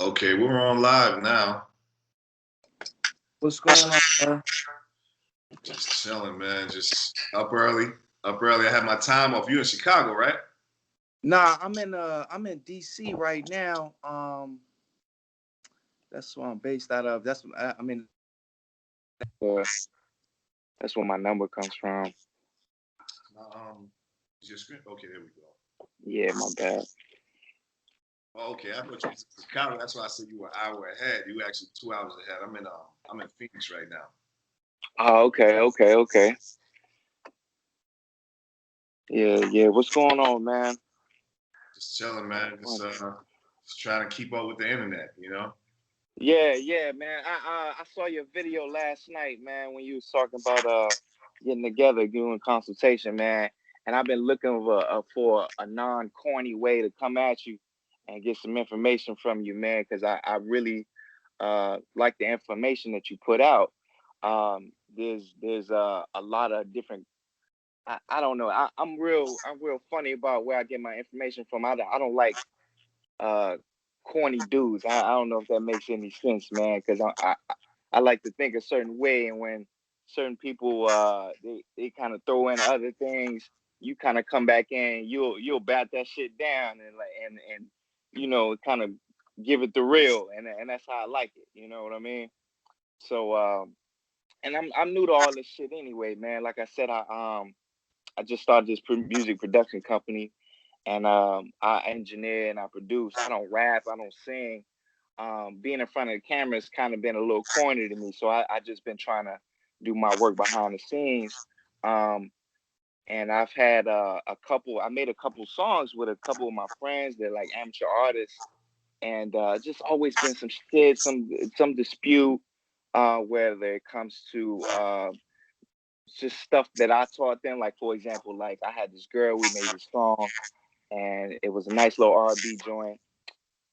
Okay, we're on live now. What's going on, bro? Just chilling, man. Just up early. Up early. I had my time off. You in Chicago, right? Nah, I'm in DC right now. That's where I'm based out of. That's what I mean. Uh, that's where my number comes from. Is your screen? Okay, there we go. Yeah, my bad. Oh, okay, I thought you was in Chicago. That's why I said you were an hour ahead. You were actually 2 hours ahead. I'm in Phoenix right now. Oh, okay. Yeah. What's going on, man? Just chilling, man. What? Just trying to keep up with the internet. Yeah, man. I saw your video last night, man, when you was talking about getting together, doing consultation, man. And I've been looking for a non corny way to come at you and get some information from you, man, because I really like the information that you put out. There's a lot of different. I don't know. I'm real funny about where I get my information from. I don't like uh corny dudes. I don't know if that makes any sense, man, because I like to think a certain way, and when certain people they kind of throw in other things, you kind of come back in, you'll bat that shit down and like and kind of give it the real, and that's how I like it. You know what I mean? So and I'm new to all this shit anyway, man. Like I said, I just started this music production company, and I engineer and I produce. I don't rap, I don't sing. Being in front of the camera has kind of been a little corny to me, so I just been trying to do my work behind the scenes. Um, and I've had a couple. I made a couple songs with a couple of my friends. They're like amateur artists, and just always been some shit, some dispute, whether it comes to just stuff that I taught them. Like for example, like I had this girl, we made this song, and it was a nice little R&B joint.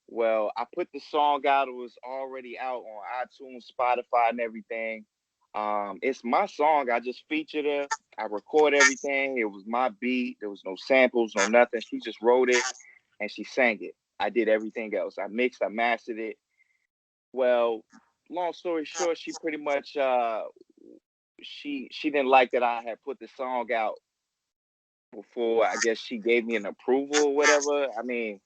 Well, I put the song out. It was already out on iTunes, Spotify, and everything. It's my song. I just featured her. I record everything. It was my beat. There was no samples, no nothing. She just wrote it and she sang it. I did everything else. I mixed, I mastered it. Well, long story short, she pretty much she didn't like that I had put the song out before. I guess she gave me an approval or whatever. I mean,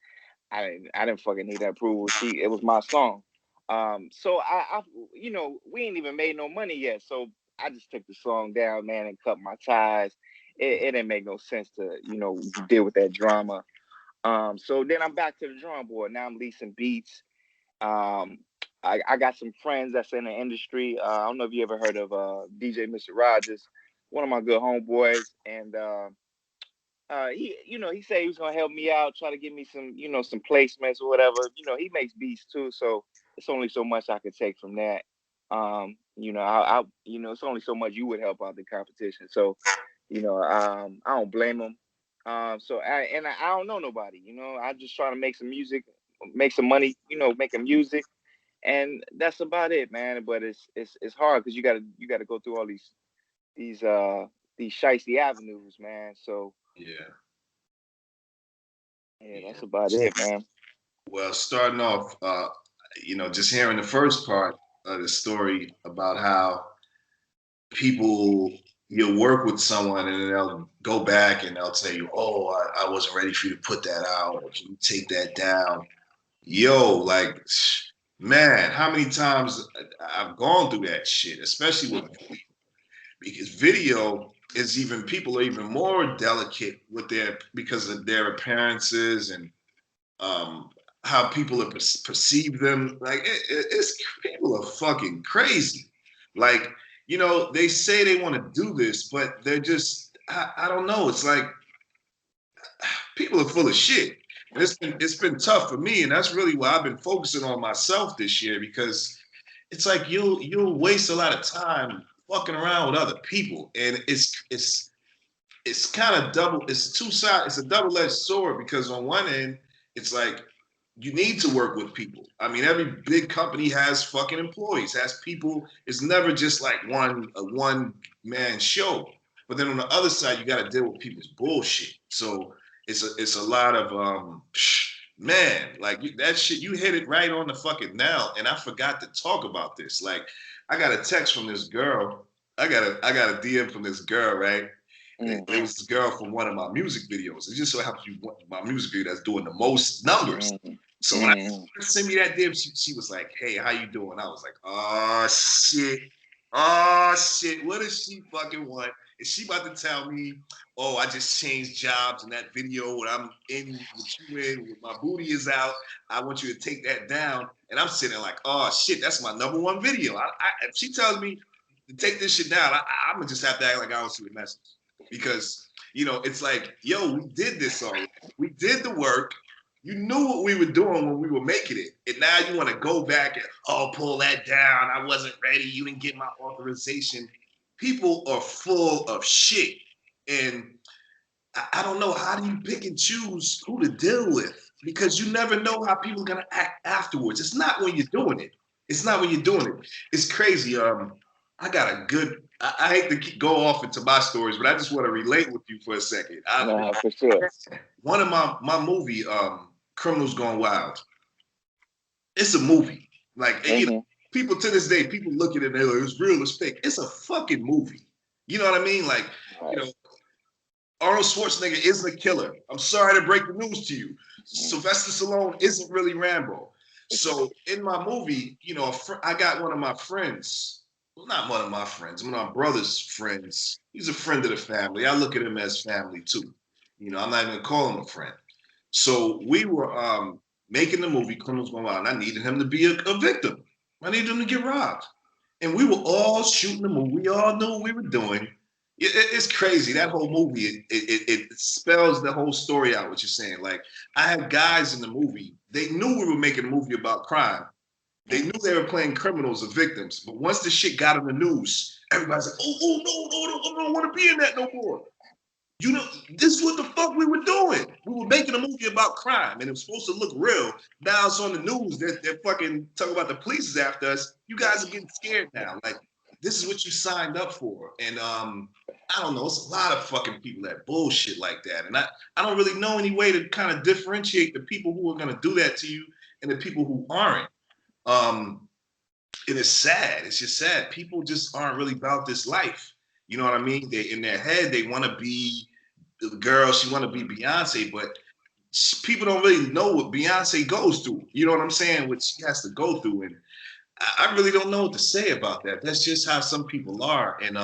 I didn't fucking need that approval. It was my song. So we ain't even made no money yet. So I just took the song down, man, and cut my ties. It didn't make no sense to, deal with that drama. So then I'm back to the drawing board. Now I'm leasing beats. Um, I got some friends that's in the industry. I don't know if you ever heard of DJ Mr. Rogers, one of my good homeboys, and he said he was gonna help me out, try to give me some, some placements or whatever. He makes beats too, so it's only so much I could take from that. It's only so much you would help out the competition. So, I don't blame him. I don't know nobody. I just try to make some music, make some money. Making music, and that's about it, man. But it's hard because you gotta go through all these uh these shiesty avenues, man. So Yeah. yeah, Yeah. that's about it, man. Well, starting off, just hearing the first part of the story about how people you'll work with someone and then they'll go back and they'll tell you, "Oh, I wasn't ready for you to put that out. Or can you take that down?" Yo, like, man, how many times I've gone through that shit, especially with because video is even people are even more delicate with their because of their appearances and um, how people are perceive them. Like it's people are fucking crazy. Like they say they want to do this, but they're just I don't know. It's like people are full of shit. And it's been tough for me, and that's really why I've been focusing on myself this year because it's like you'll waste a lot of time fucking around with other people, and it's kind of double. It's two sides. It's a double-edged sword because on one end, it's like you need to work with people. I mean, every big company has fucking employees, has people. It's never just like one man show. But then on the other side, you got to deal with people's bullshit. So it's a lot of man, like that shit, you hit it right on the fucking nail. And I forgot to talk about this. Like, I got a text from this girl. I got a DM from this girl, right? It was this girl from one of my music videos. It just so happens you want my music video that's doing the most numbers. So when I sent me that DM, she was like, "Hey, how you doing?" I was like, "Oh shit, oh shit, what does she fucking want?" Is she about to tell me, "Oh, I just changed jobs in that video when I'm in with you in, my booty is out. I want you to take that down." And I'm sitting like, "Oh shit, that's my #1 video." If she tells me to take this shit down, I'm gonna just have to act like I don't see the message because it's like, yo, we did this already. We did the work. You knew what we were doing when we were making it, and now you want to go back and pull that down. I wasn't ready. You didn't get my authorization. People are full of shit, and I don't know, how do you pick and choose who to deal with? Because you never know how people are gonna act afterwards. It's not when you're doing it. It's not when you're doing it. It's crazy. I got a good. I hate to go off into my stories, but I just want to relate with you for a second. For sure. One of my movie, Criminals Gone Wild. It's a movie. Like people to this day, people look at it and they're like, it's real, it's fake. It's a fucking movie. You know what I mean? Like, Arnold Schwarzenegger isn't a killer. I'm sorry to break the news to you. Sylvester Stallone isn't really Rambo. So in my movie, I got one of my friends. Well, not one of my friends. One of my brother's friends. He's a friend of the family. I look at him as family too. I'm not even calling him a friend. So we were making the movie Criminals Gone Wild, and I needed him to be a victim. I needed him to get robbed. And we were all shooting the movie. We all knew what we were doing. It's crazy. That whole movie, it spells the whole story out, what you're saying. Like, I had guys in the movie, they knew we were making a movie about crime. They knew they were playing criminals or victims. But once the shit got on the news, everybody's like, oh, no, I don't want to be in that no more. This is what the fuck we were doing. We were making a movie about crime, and it was supposed to look real. Now it's on the news. They're fucking talking about the police is after us. You guys are getting scared now. Like, this is what you signed up for. And I don't know. It's a lot of fucking people that bullshit like that. And I don't really know any way to kind of differentiate the people who are going to do that to you and the people who aren't. And it's sad. It's just sad. People just aren't really about this life. You know what I mean? They in their head, they want to be the girl. She want to be Beyonce, but people don't really know what Beyonce goes through. You know what I'm saying? What she has to go through, and I really don't know what to say about that. That's just how some people are, and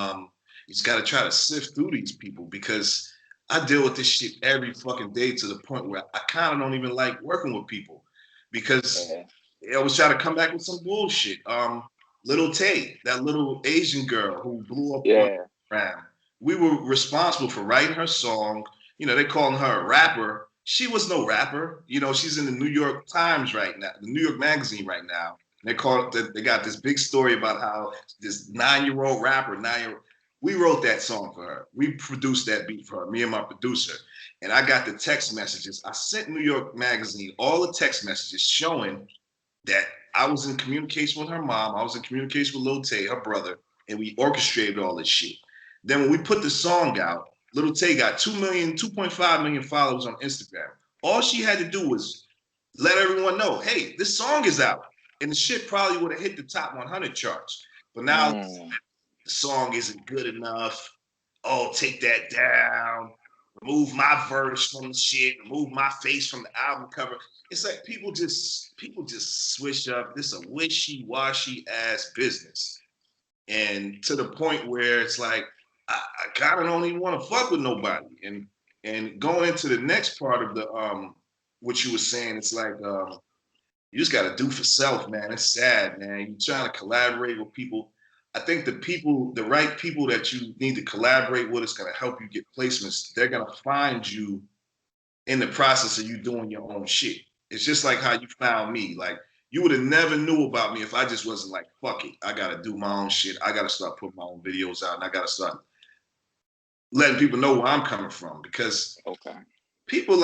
you just got to try to sift through these people because I deal with this shit every fucking day to the point where I kind of don't even like working with people because they always try to come back with some bullshit. Little Tay, that little Asian girl who blew up on Instagram. We were responsible for writing her song. They calling her a rapper. She was no rapper. She's in the New York Times right now, the New York Magazine right now. They got this big story about how this 9-year-old rapper, we wrote that song for her. We produced that beat for her, me and my producer. And I got the text messages. I sent New York Magazine all the text messages showing that I was in communication with her mom. I was in communication with Lil Tay, her brother, and we orchestrated all this shit. Then when we put the song out, Lil Tay got 2.5 million followers on Instagram. All she had to do was let everyone know, hey, this song is out. And the shit probably would have hit the top 100 charts. But now the song isn't good enough. Oh, take that down. Remove my verse from the shit. Remove my face from the album cover. It's like people just switch up. This is a wishy-washy ass business. And to the point where it's like, I kind of don't even want to fuck with nobody. And going into the next part of the what you were saying, it's like you just got to do for self, man. It's sad, man. You're trying to collaborate with people. I think the right people that you need to collaborate with is going to help you get placements. They're going to find you in the process of you doing your own shit. It's just like how you found me. Like, you would have never knew about me if I just wasn't like, fuck it. I got to do my own shit. I got to start putting my own videos out, and I got to start letting people know where I'm coming from because people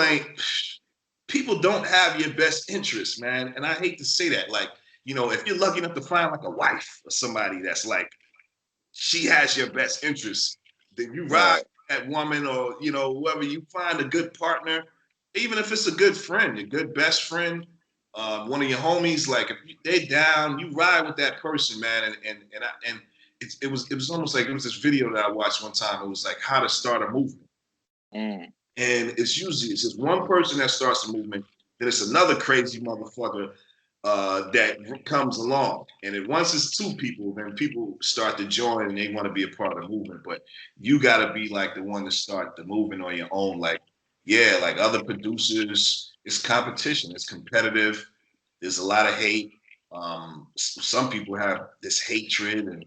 don't have your best interest, man. And I hate to say that. Like, if you're lucky enough to find like a wife or somebody that's like, she has your best interest, then you ride that woman or, whoever you find a good partner. even if it's a good friend, a good best friend, one of your homies, like if they down, you ride with that person, man. And it was almost like it was this video that I watched one time. It was like how to start a movement. Mm. And it's usually it's just one person that starts a movement, then it's another crazy motherfucker that comes along. And then once it's two people, then people start to join and they want to be a part of the movement. But you got to be like the one to start the movement on your own. Like, yeah, like other producers, it's competition, it's competitive. There's a lot of hate. Some people have this hatred and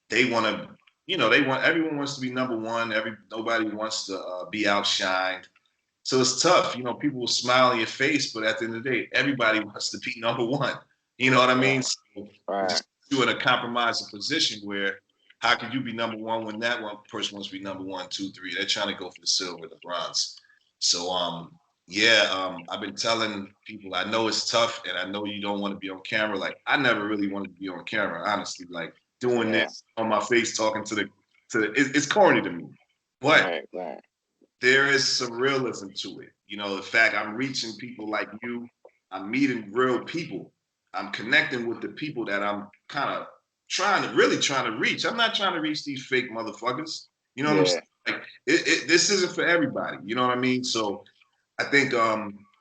they want to, they want everyone wants to be number one. Nobody wants to be outshined. So it's tough. People will smile in your face, but at the end of the day, everybody wants to be number one. You know what I mean? So Right. just you in a compromising position where how could you be number one when that one person wants to be number one, two, three? They're trying to go for the silver, the bronze. So I've been telling people I know it's tough and I know you don't want to be on camera. Like I never really wanted to be on camera, honestly. Like doing this on my face, talking it's corny to me. But right. there is some realism to it. The fact I'm reaching people like you, I'm meeting real people, I'm connecting with the people that I'm kind of really trying to reach. I'm not trying to reach these fake motherfuckers. You know what I'm saying? Like, this isn't for everybody. You know what I mean? So I think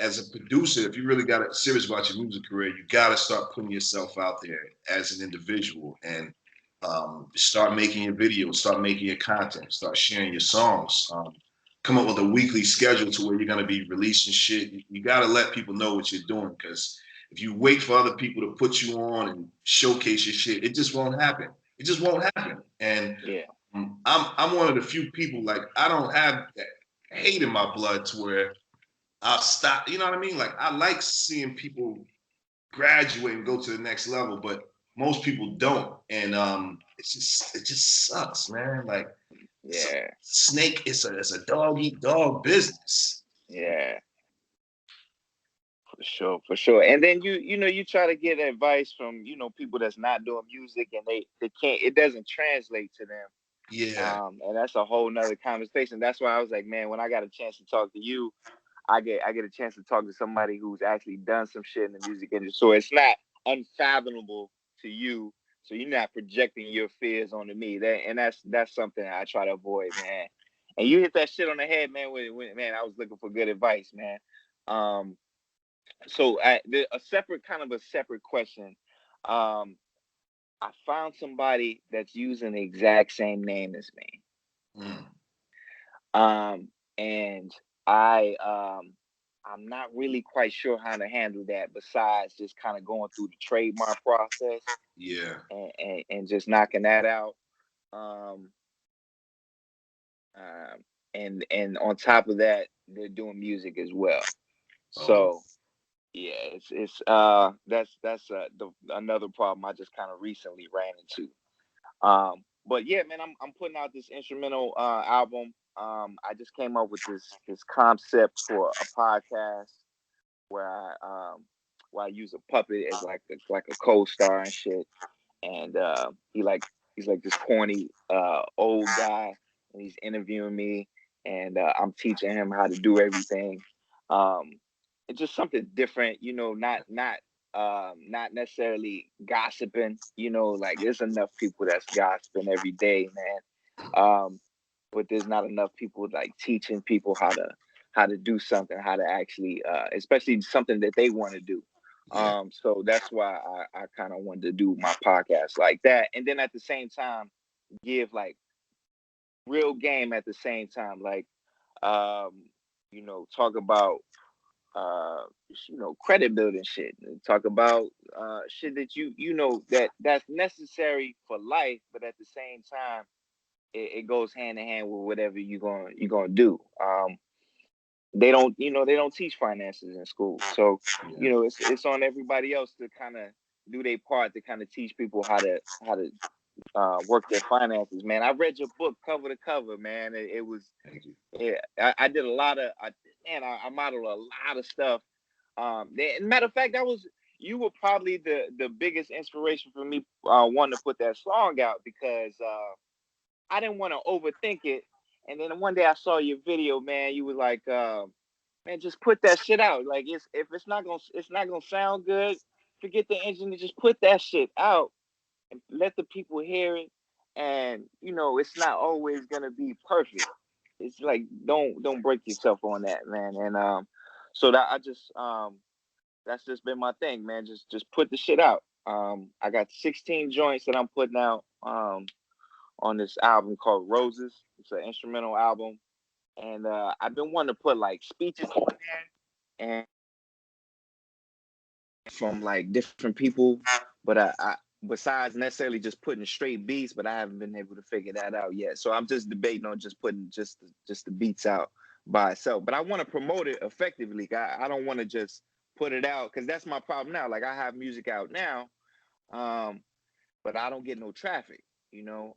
as a producer, if you really got serious about your music career, you got to start putting yourself out there as an individual and start making your videos, start making your content, start sharing your songs. Come up with a weekly schedule to where you're going to be releasing shit. You got to let people know what you're doing because if you wait for other people to put you on and showcase your shit, it just won't happen. It just won't happen. And I'm one of the few people, like, I don't have that hate in my blood to where I'll stop. You know what I mean? Like, I like seeing people graduate and go to the next level, but most people don't. And it just sucks, man. Like, snake, it's a dog eat dog business. Yeah. For sure. And then you try to get advice from people that's not doing music and they can't. It doesn't translate to them. Yeah. And that's a whole nother conversation. That's why I was like, man, when I got a chance to talk to you, I get a chance to talk to somebody who's actually done some shit in the music industry. So it's not unfathomable to you. So you're not projecting your fears onto me. That's something I try to avoid, man. And you hit that shit on the head, man. Man, I was looking for good advice, man. So a separate question. Um, I found somebody that's using the exact same name as me. And I'm not really quite sure how to handle that besides just kind of going through the trademark process. Yeah. And just knocking that out. And on top of that, they're doing music as well. So yeah, it's that's another problem I just kind of recently ran into. But yeah, man, I'm putting out this instrumental album. I just came up with this concept for a podcast where I use a puppet as like a co-star and shit. And he's like this corny old guy, and he's interviewing me, and I'm teaching him how to do everything. It's just something different, not necessarily gossiping. Like there's enough people that's gossiping every day, man. But there's not enough people like teaching people how to do something, how to actually, especially something that they want to do. So that's why I kind of wanted to do my podcast like that, and then at the same time give like real game at the same time, like talk about credit building shit, talk about shit that that's necessary for life, but at the same time it goes hand in hand with whatever you're gonna do. They don't teach finances in school, so it's on everybody else to kind of do their part to kind of teach people how to work their finances, man. I read your book cover to cover, man. It was, I did a lot of, I modeled a lot of stuff. Matter of fact, you were probably the biggest inspiration for me wanting to put that song out because I didn't want to overthink it. And then one day I saw your video, man. You was like, man, just put that shit out. Like if it's not gonna sound good, forget the engineer. Just put that shit out and let the people hear it. And you know, it's not always gonna be perfect. It's like don't break yourself on that, man. And so that I just that's just been my thing, man. Just put the shit out. I got 16 joints that I'm putting out on this album called Roses. It's an instrumental album, and I've been wanting to put like speeches on there and from like different people, but I besides necessarily just putting straight beats, but I haven't been able to figure that out yet. So I'm just debating on just putting just the beats out by itself. But I want to promote it effectively. I don't want to just put it out because that's my problem now. Like I have music out now, um, but I don't get no traffic, you know.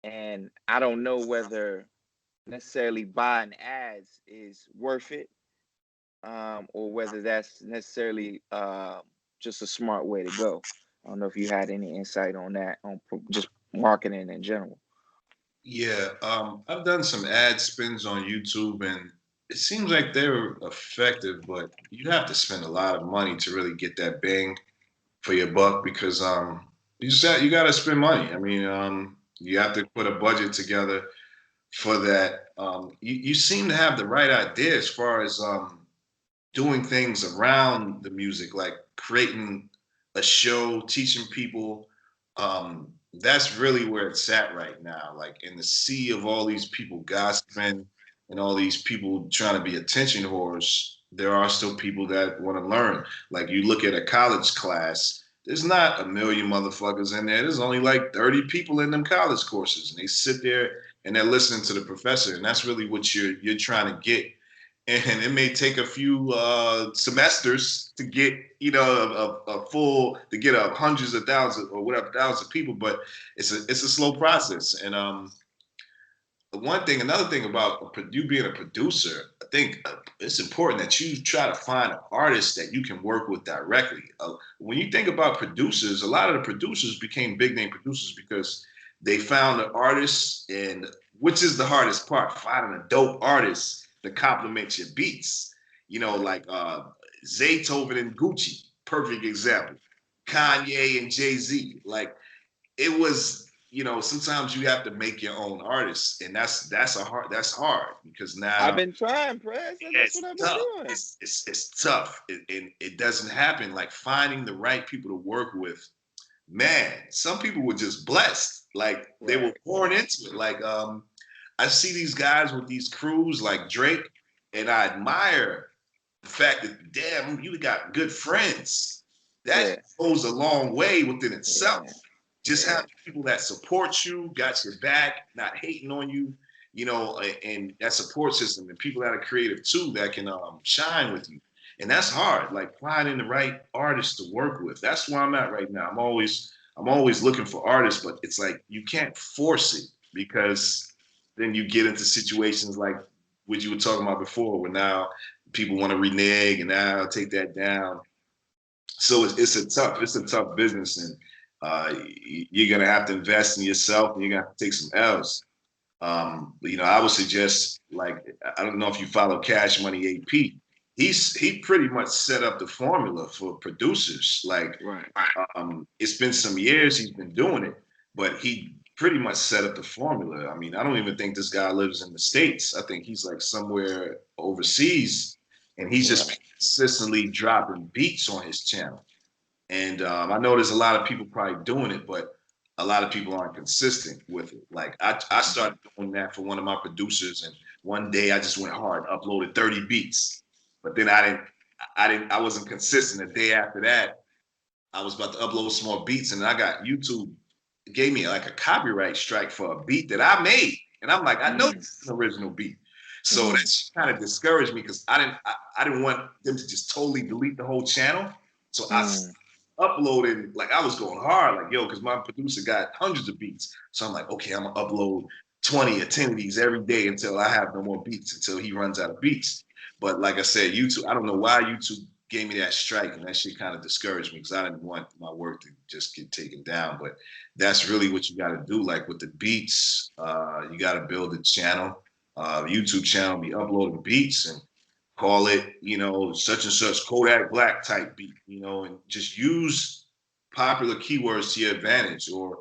And I don't know whether necessarily buying ads is worth it, or whether that's necessarily just a smart way to go. I don't know if you had any insight on that, on just marketing in general. Yeah, I've done some ad spins on YouTube, and it seems like they're effective, but you have to spend a lot of money to really get that bang for your buck because you got to spend money. I mean, you have to put a budget together for that. You seem to have the right idea as far as doing things around the music, like creating a show, teaching people. That's really where it's at right now. Like in the sea of all these people gossiping and all these people trying to be attention whores, there are still people that want to learn. Like you look at a college class, there's not a million motherfuckers in there. There's only like 30 people in them college courses, and they sit there and they're listening to the professor, and that's really what you're trying to get. And it may take a few semesters to get a full to get hundreds of thousands or whatever thousands of people, but it's a slow process. And another thing about you being a producer, I think it's important that you try to find an artist that you can work with directly. When you think about producers, a lot of the producers became big name producers because they found an artist, and which is the hardest part, finding a dope artist that complements your beats. You know, like Zaytoven and Gucci, perfect example. Kanye and Jay-Z, like it was, sometimes you have to make your own artists, and that's hard because I've now been trying, Press. That's it's what I've been tough. doing. It's tough, and it doesn't happen. Like finding the right people to work with, man. Some people were just blessed, like they were Right. born into it. Like I see these guys with these crews like Drake, and I admire the fact that damn, you got good friends. That Yeah. goes a long way within itself. Yeah. Just Yeah. having people that support you, got your back, not hating on you, and that support system, and people that are creative too that can shine with you. And that's hard, like finding the right artists to work with. That's where I'm at right now. I'm always looking for artists, but it's like you can't force it because then you get into situations like what you were talking about before, where now people want to renege and now take that down. So it's a tough business, and you're gonna have to invest in yourself, and you're gonna have to take some L's. I would suggest, like, I don't know if you follow Cash Money AP. He pretty much set up the formula for producers. Like, Right. it's been some years he's been doing it, but he pretty much set up the formula. I mean, I don't even think this guy lives in the States. I think he's like somewhere overseas, and he's just Right. consistently dropping beats on his channel. And I know there's a lot of people probably doing it, but a lot of people aren't consistent with it. Like I Mm-hmm. started doing that for one of my producers, and one day I just went hard, uploaded 30 beats, but then I wasn't consistent. The day after that, I was about to upload some more beats, and I got YouTube gave me like a copyright strike for a beat that I made, and I'm like, I know Mm-hmm. this is an original beat. So Mm-hmm. that kind of discouraged me because I didn't want them to just totally delete the whole channel. So I Mm-hmm. uploading, like I was going hard, like yo, because my producer got hundreds of beats. So I'm like, okay, I'm gonna upload 20 or 10 of these every day until I have no more beats, until he runs out of beats. But like I said, YouTube, I don't know why YouTube gave me that strike, and that shit kind of discouraged me because I didn't want my work to just get taken down. But that's really what you got to do. Like with the beats, you got to build a channel, YouTube channel, be uploading beats, and call it, such and such Kodak Black type beat, and just use popular keywords to your advantage, or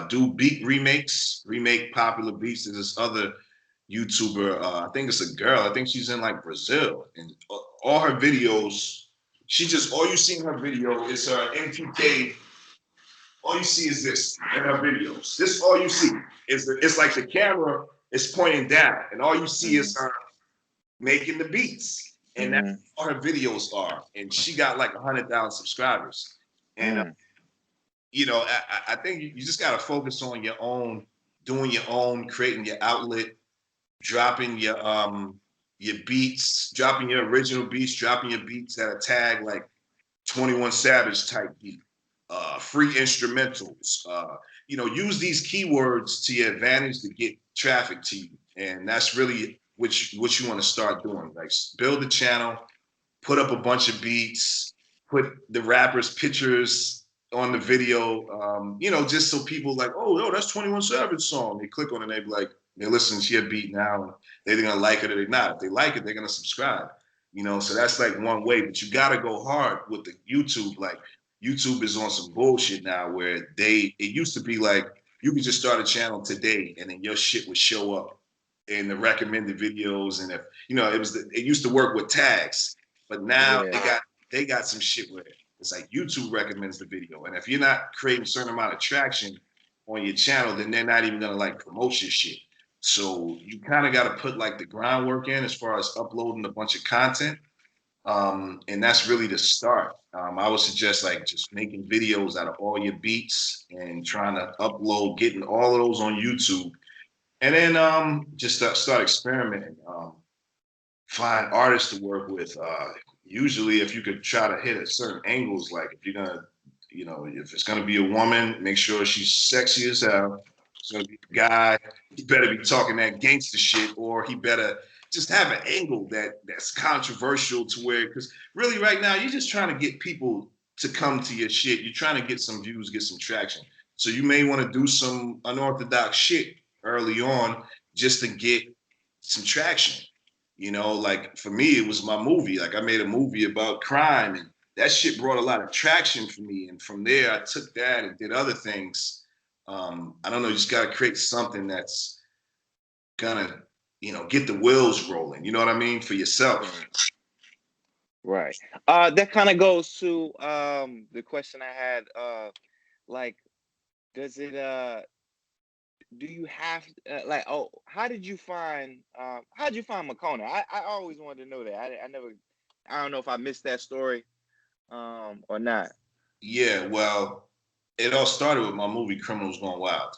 do beat remakes, remake popular beats. There's this other YouTuber, I think it's a girl, I think she's in like Brazil, and all her videos, all you see in her video is her MQK. All you see is this in her videos. This all you see is it's like the camera is pointing down, and all you see is her making the beats, and that's all her videos are. And she got like 100,000 subscribers. And I think you just gotta focus on your own, doing your own, creating your outlet, dropping your beats, dropping your original beats, dropping your beats that are tagged like 21 Savage type beat, free instrumentals. Use these keywords to your advantage to get traffic to you, and that's really what you want to start doing. Like, build a channel, put up a bunch of beats, put the rappers' pictures on the video, just so people like, oh, no, that's 21 Savage song. They click on it and they be like, they listen to your beat now, and they're gonna like it or they're not. If they like it, they're gonna subscribe. So that's like one way, but you gotta go hard with the YouTube. Like, YouTube is on some bullshit now where it used to be like you could just start a channel today and then your shit would show up in the recommended videos. And if it used to work with tags, but now they got some shit where it's like YouTube recommends the video, and if you're not creating a certain amount of traction on your channel, then they're not even gonna like promote your shit. So you kind of got to put like the groundwork in as far as uploading a bunch of content. And that's really the start. I would suggest like just making videos out of all your beats and trying to upload, getting all of those on YouTube. And then just start experimenting. Find artists to work with. Usually if you could try to hit at certain angles, like if you're gonna, if it's gonna be a woman, make sure she's sexy as hell. It's gonna be a guy, he better be talking that gangster shit, or he better just have an angle that's controversial to where, because really right now you're just trying to get people to come to your shit. You're trying to get some views, get some traction. So you may want to do some unorthodox shit early on just to get some traction. Like for me, it was my movie. Like I made a movie about crime, and that shit brought a lot of traction for me. And from there, I took that and did other things. I don't know, you just got to create something that's gonna, get the wheels rolling. You know what I mean? For yourself. Right. That kind of goes to the question I had. Like, does it? Do you have like? Oh, how did you find? How did you find Makona? I always wanted to know that. I never. I don't know if I missed that story, or not. Yeah. Well, it all started with my movie Criminals Gone Wild,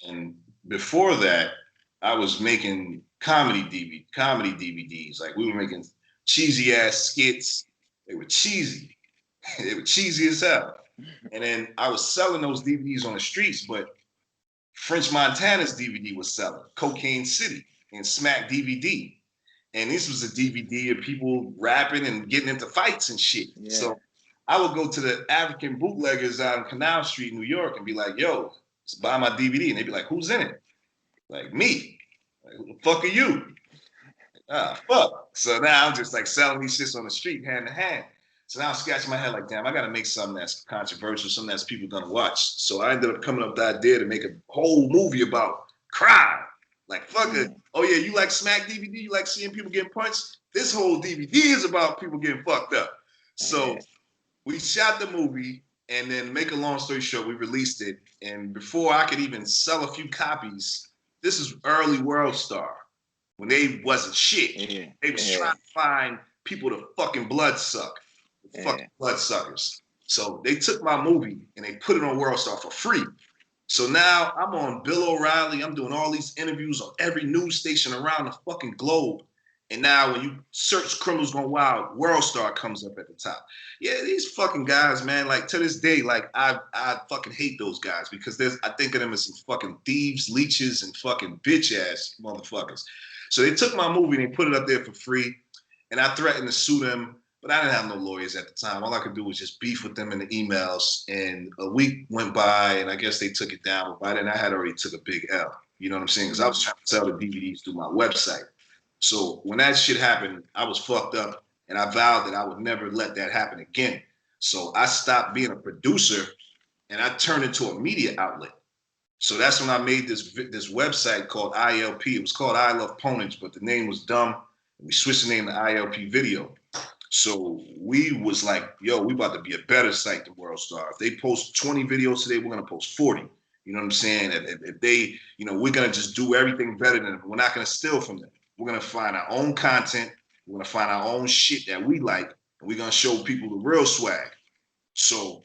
and before that, I was making comedy DVDs. Like we were making cheesy ass skits. They were cheesy. They were cheesy as hell. And then I was selling those DVDs on the streets, but French Montana's DVD was selling, Cocaine City and Smack DVD. And this was a DVD of people rapping and getting into fights and shit. Yeah. So I would go to the African bootleggers out on Canal Street, New York, and be like, yo, let's buy my DVD. And they'd be like, who's in it? Like, me. Like, who the fuck are you? Fuck. So now I'm just like selling these shits on the street hand to hand. So now I'm scratching my head like, damn, I got to make something that's controversial, something that's people going to watch. So I ended up coming up with the idea to make a whole movie about crime. Like, fuck it. Oh, yeah, you like Smack DVD? You like seeing people getting punched? This whole DVD is about people getting fucked up. So we shot the movie, and then, make a long story short, we released it. And before I could even sell a few copies, this is early World Star, when they wasn't shit. Yeah. They was trying to find people to fucking blood suck. Fucking blood suckers. So they took my movie and they put it on World Star for free. So now I'm on Bill O'Reilly. I'm doing all these interviews on every news station around the fucking globe. And now when you search Criminals Gone Wild, World Star comes up at the top. Yeah, these fucking guys, man, like to this day, like I fucking hate those guys because I think of them as some fucking thieves, leeches, and fucking bitch ass motherfuckers. So they took my movie and they put it up there for free. And I threatened to sue them. But I didn't have no lawyers at the time. All I could do was just beef with them in the emails. And a week went by, and I guess they took it down. But by then, I had already took a big L. You know what I'm saying? Because I was trying to sell the DVDs through my website. So when that shit happened, I was fucked up, and I vowed that I would never let that happen again. So I stopped being a producer, and I turned into a media outlet. So that's when I made this website called ILP. It was called I Love Ponies, but the name was dumb. We switched the name to ILP Video. So we was like, yo, we about to be a better site than World Star. If they post 20 videos today, we're gonna post 40. You know what I'm saying? If they, we're gonna just do everything better than them. We're not gonna steal from them. We're gonna find our own content. We're gonna find our own shit that we like, and we're gonna show people the real swag. So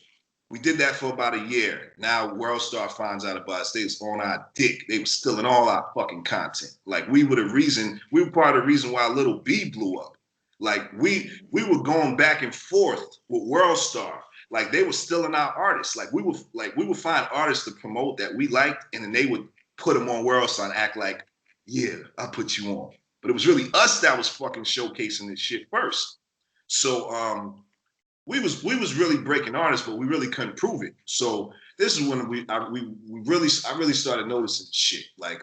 we did that for about a year. Now World Star finds out about us. They was on our dick. They were stealing all our fucking content. Like we were part of the reason why Little B blew up. Like we were going back and forth with World Star. Like they were stealing our artists. Like we would find artists to promote that we liked, and then they would put them on World Star and act like, yeah, I'll put you on. But it was really us that was fucking showcasing this shit first. So we was really breaking artists, but we really couldn't prove it. So this is when I really started noticing shit. Like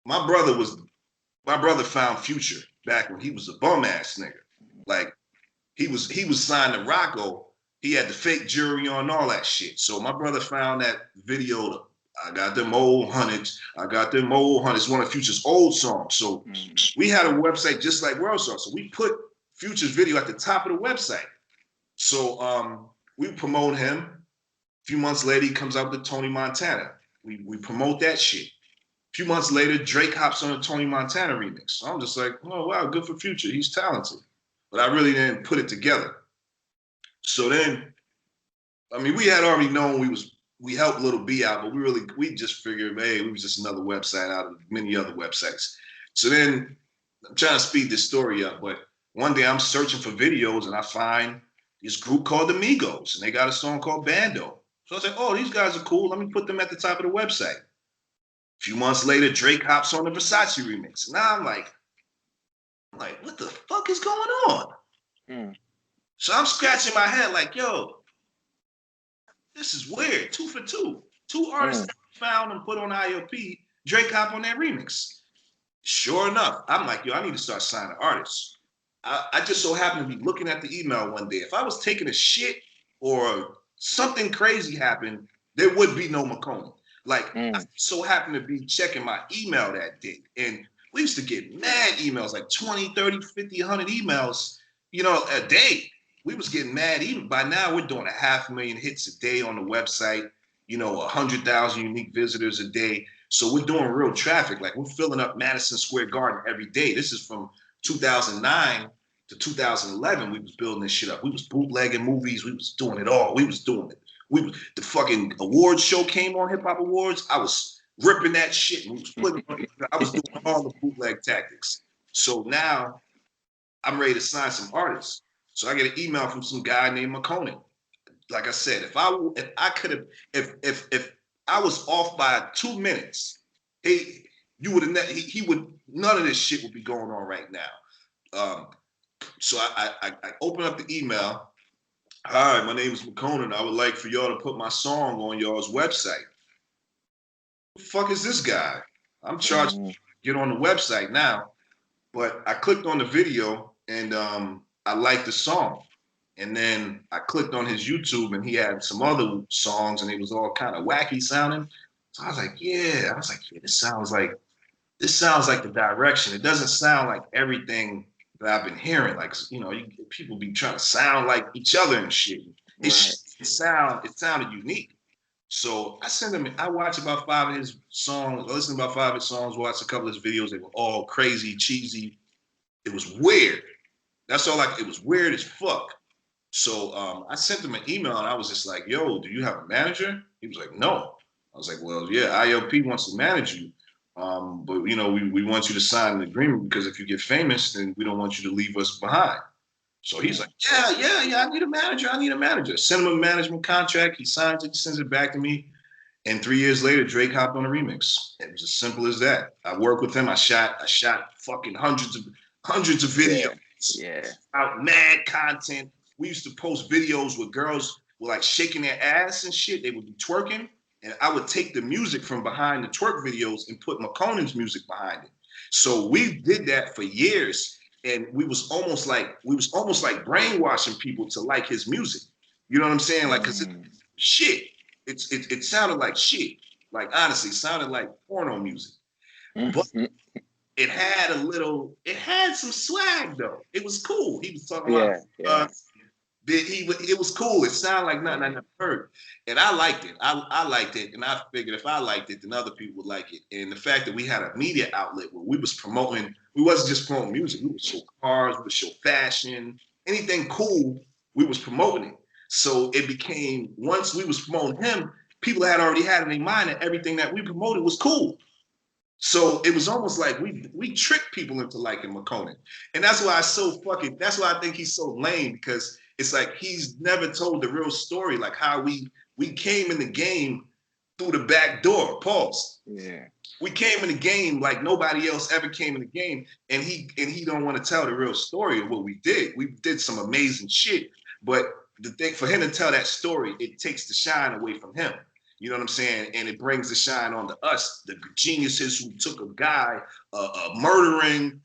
my brother found Future back when he was a bum ass nigga. Like he was signed to Rocco. He had the fake jewelry on, all that shit. So my brother found that video. I got them old hundreds. One of Future's old songs. So we had a website just like World Star. So we put Future's video at the top of the website. So we promote him. A few months later, he comes out with Tony Montana. We promote that shit. A few months later, Drake hops on a Tony Montana remix. So I'm just like, oh wow, good for Future. He's talented. But I really didn't put it together. So then, I mean, we had already known we helped Little B out, but we just figured, hey, we was just another website out of many other websites. So then I'm trying to speed this story up, but one day I'm searching for videos and I find this group called the Migos, and they got a song called Bando. So I was like, oh, these guys are cool. Let me put them at the top of the website. A few months later, Drake hops on the Versace remix. Now I'm like, what the fuck is going on? So I'm scratching my head like, yo, this is weird. 2 for 2. 2 artists found and put on ILP, Drake hop on that remix. Sure enough, I'm like, yo, I need to start signing artists. I just so happened to be looking at the email one day. If I was taking a shit or something crazy happened, there would be no McConaughey. Like, I so happened to be checking my email that day. And we used to get mad emails, like 20, 30, 50, 100 emails, a day. We was getting mad. Even by now, we're doing 500,000 hits a day on the website, 100,000 unique visitors a day. So we're doing real traffic. Like, we're filling up Madison Square Garden every day. This is from 2009 to 2011, we was building this shit up. We was bootlegging movies. We was doing it all. We was doing it. The fucking awards show came on, Hip Hop Awards. I was ripping that shit. And we was putting. I was doing all the bootleg tactics. So now I'm ready to sign some artists. So I get an email from some guy named McConaughey. Like I said, if I was off by 2 minutes, he would none of this shit would be going on right now. So I open up the email. Hi, my name is McConaughey. I would like for y'all to put my song on y'all's website. Who the fuck is this guy? I'm charged to get on the website now. But I clicked on the video and I liked the song. And then I clicked on his YouTube and he had some other songs and it was all kind of wacky sounding. So I was like, yeah, this sounds like the direction. It doesn't sound like everything that I've been hearing. Like, people be trying to sound like each other and shit. It sounded unique. So I watched about 5 of his songs, I listened to about 5 of his songs, watched a couple of his videos. They were all crazy, cheesy. It was weird. It was weird as fuck. So I sent him an email and I was just like, yo, do you have a manager? He was like, no. I was like, well, yeah, ILP wants to manage you. But we want you to sign an agreement because if you get famous, then we don't want you to leave us behind. So he's like, yeah, I need a manager. Send him a management contract. He signs it, sends it back to me. And 3 years later, Drake hopped on a remix. It was as simple as that. I worked with him. I shot fucking hundreds of videos. Yeah. Out mad content. We used to post videos where girls were like shaking their ass and shit. They would be twerking. And I would take the music from behind the twerk videos and put McConaughey's music behind it. So we did that for years, and we was almost like brainwashing people to like his music. You know what I'm saying? Like, cause shit. It sounded like shit. Like honestly, it sounded like porno music. But it had some swag though. It was cool. He was talking about it was cool. It sounded like nothing I never heard. And I liked it. I liked it. And I figured if I liked it, then other people would like it. And the fact that we had a media outlet where we wasn't just promoting music. We would show cars, we would show fashion, anything cool, we was promoting it. So it became, once we was promoting him, people had already had in their mind that everything that we promoted was cool. So it was almost like we tricked people into liking McConan. And that's why that's why I think he's so lame, because it's like he's never told the real story, like how we came in the game through the back door. Pause. Yeah. We came in the game like nobody else ever came in the game, and he don't want to tell the real story of what we did. We did some amazing shit, but the thing for him to tell that story, it takes the shine away from him. You know what I'm saying? And it brings the shine onto us, the geniuses who took a guy, a murdering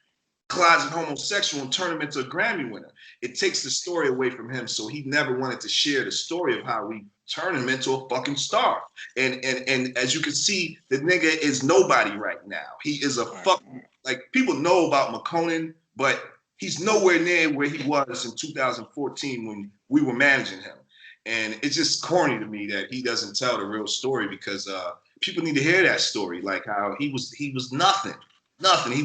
closet homosexual, and turned him into a Grammy winner. It takes the story away from him, so he never wanted to share the story of how we turned him into a fucking star. And as you can see, the nigga is nobody right now. He is a fucking, like, people know about McConan, but he's nowhere near where he was in 2014 when we were managing him. And it's just corny to me that he doesn't tell the real story, because people need to hear that story, like how he was nothing. He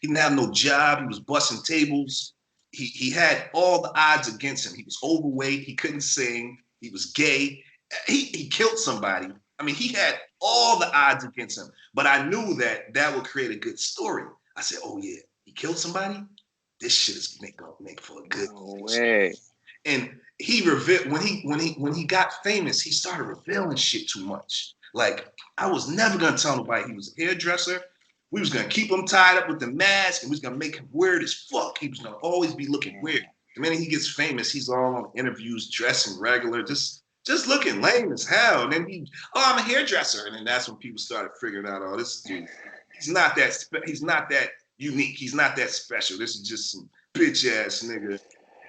didn't have no job. He was busting tables. He had all the odds against him. He was overweight. He couldn't sing. He was gay. He killed somebody. I mean, he had all the odds against him. But I knew that would create a good story. I said, oh yeah, he killed somebody. This shit is make for a good way. And he revealed when he got famous, he started revealing shit too much. Like, I was never gonna tell nobody he was a hairdresser. We was gonna keep him tied up with the mask, and we was gonna make him weird as fuck. He was gonna always be looking weird. The minute he gets famous, he's all on interviews, dressing regular, just looking lame as hell. And then I'm a hairdresser, and then that's when people started figuring out, oh, this dude, he's not that unique. He's not that special. This is just some bitch ass nigga.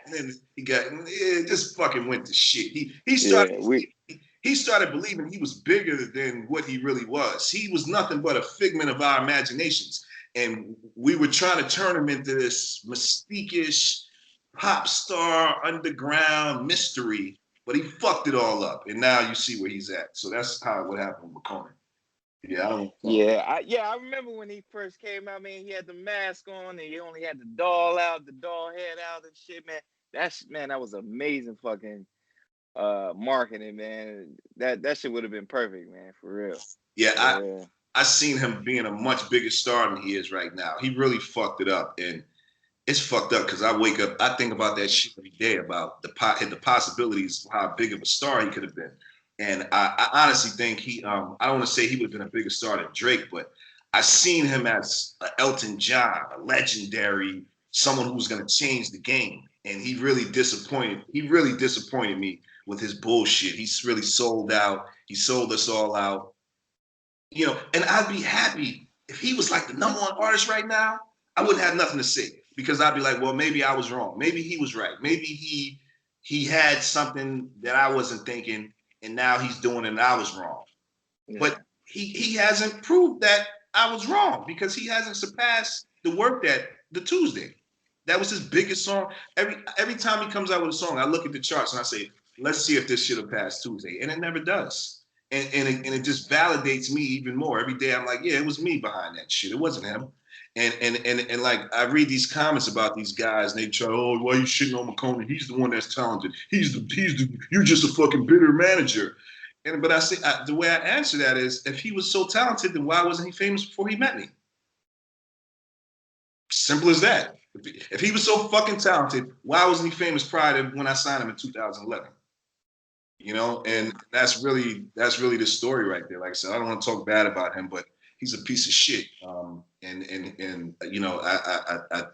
And then it just fucking went to shit. He started believing he was bigger than what he really was. He was nothing but a figment of our imaginations. And we were trying to turn him into this mystique-ish pop star underground mystery, but he fucked it all up. And now you see where he's at. So that's what happened with Conan. Yeah, I remember when he first came out, man. He had the mask on, and he only had the doll head out, and shit, man. That was amazing fucking marketing, man. That shit would have been perfect, man, for real. Yeah, I seen him being a much bigger star than he is right now. He really fucked it up, and it's fucked up because I wake up, I think about that shit every day, about the possibilities of how big of a star he could have been. And I honestly think I don't want to say he would have been a bigger star than Drake, but I seen him as Elton John, a legendary, someone who was going to change the game. And he really disappointed me with his bullshit. He's really sold out. He sold us all out. You know, and I'd be happy if he was like the #1 artist right now. I wouldn't have nothing to say, because I'd be like, well, maybe I was wrong. Maybe he was right. Maybe he had something that I wasn't thinking, and now he's doing it and I was wrong. Yeah. But he hasn't proved that I was wrong, because he hasn't surpassed the work that the Tuesday. That was his biggest song. Every time he comes out with a song, I look at the charts and I say, let's see if this shit will pass Tuesday. And it never does. And it just validates me even more. Every day I'm like, yeah, it was me behind that shit. It wasn't him. And like, I read these comments about these guys, and they try, oh, why are you shitting on McConan? He's the one that's talented. You're just a fucking bitter manager. But I say, the way I answer that is, if he was so talented, then why wasn't he famous before he met me? Simple as that. If he was so fucking talented, why wasn't he famous prior to when I signed him in 2011? You know, and that's really the story right there. Like I said, I don't want to talk bad about him, but he's a piece of shit. And you know,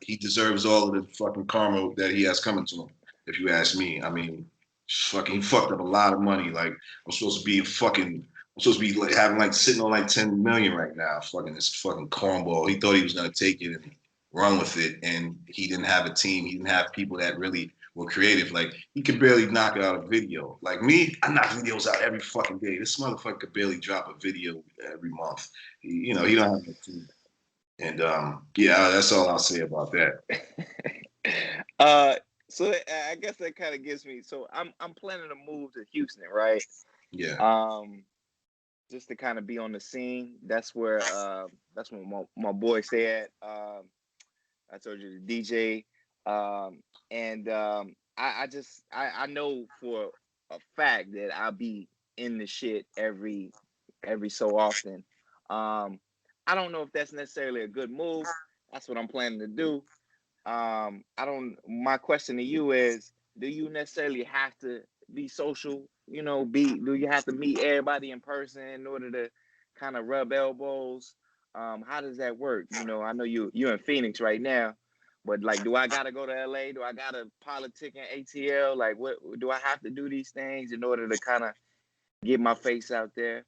he deserves all of the fucking karma that he has coming to him, if you ask me. I mean, he fucked up a lot of money. Like, I'm supposed to be a fucking I'm supposed to be like having like sitting on like 10 million right now. Fucking this fucking cornball. He thought he was gonna take it and run with it, and he didn't have a team. He didn't have people that really were creative. Like he could barely knock out a video. Like me, I knock videos out every fucking day. This motherfucker could barely drop a video every month. You know, he don't have a team. And yeah, that's all I'll say about that. So I guess that kind of gives me. So I'm planning to move to Houston, right? Yeah. Just to kind of be on the scene. That's where my boy stay at. I told you the DJ. I know for a fact that I'll be in the shit every so often. I don't know if that's necessarily a good move. That's what I'm planning to do. My question to you is, do you necessarily have to be social? You know, do you have to meet everybody in person in order to kind of rub elbows? How does that work? You know, I know you're in Phoenix right now, but like, do I gotta go to LA? Do I gotta politic in ATL? Like, what do I have to do these things in order to kind of get my face out there?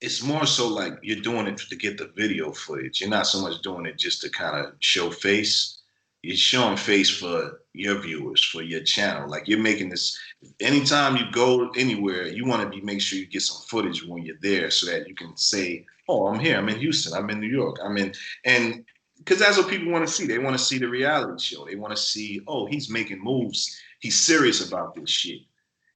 It's more so like you're doing it to get the video footage. You're not so much doing it just to kind of show face. You're showing face for your viewers, for your channel. Like you're making this. Anytime you go anywhere, you want to be make sure you get some footage when you're there, so that you can say, "Oh, I'm here. I'm in Houston. I'm in New York. I'm in," and because that's what people want to see. They want to see the reality show. They want to see, "Oh, he's making moves. He's serious about this shit."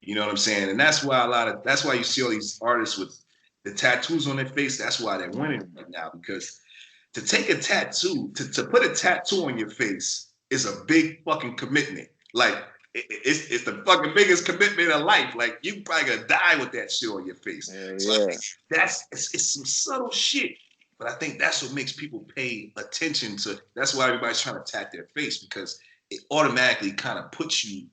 You know what I'm saying? And that's why that's why you see all these artists with the tattoos on their face. That's why they're winning right now, because to take a tattoo, to put a tattoo on your face is a big fucking commitment. Like it's the fucking biggest commitment of life. Like you probably gonna die with that shit on your face. So it's some subtle shit. But I think that's what makes people pay attention to. That's why everybody's trying to tat their face, because it automatically kind of puts you.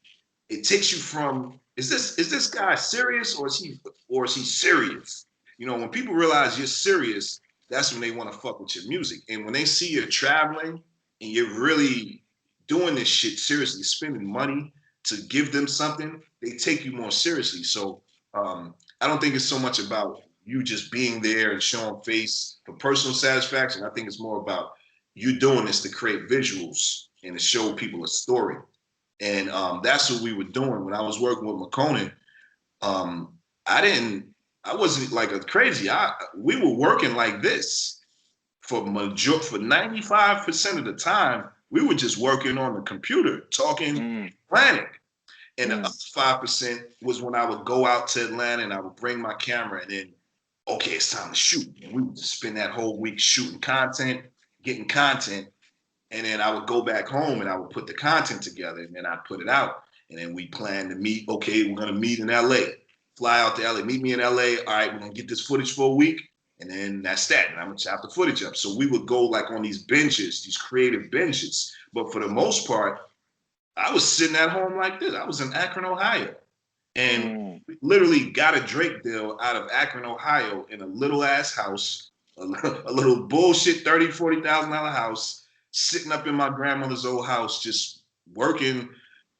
It takes you from, is this guy serious, or is he serious? You know, when people realize you're serious, that's when they want to fuck with your music. And when they see you're traveling and you're really doing this shit seriously, spending money to give them something, they take you more seriously. So I don't think it's so much about you just being there and showing face for personal satisfaction. I think it's more about you doing this to create visuals and to show people a story. And that's what we were doing when I was working with McConan. Um, I wasn't like a crazy. We were working like this for 95% of the time. We were just working on the computer, talking, planning. And the other 5% was when I would go out to Atlanta and I would bring my camera, and then, okay, it's time to shoot. And we would just spend that whole week shooting content, getting content. And then I would go back home and I would put the content together, and then I'd put it out. And then we plan to meet. Okay, we're going to meet in LA. Fly out to LA, meet me in LA. All right, we're going to get this footage for a week. And then that's that. And I'm going to chop the footage up. So we would go like on these benches, these creative benches. But for the most part, I was sitting at home like this. I was in Akron, Ohio. And we literally got a Drake deal out of Akron, Ohio, in a little ass house, a little bullshit $30,000, $40,000 house, sitting up in my grandmother's old house, just working,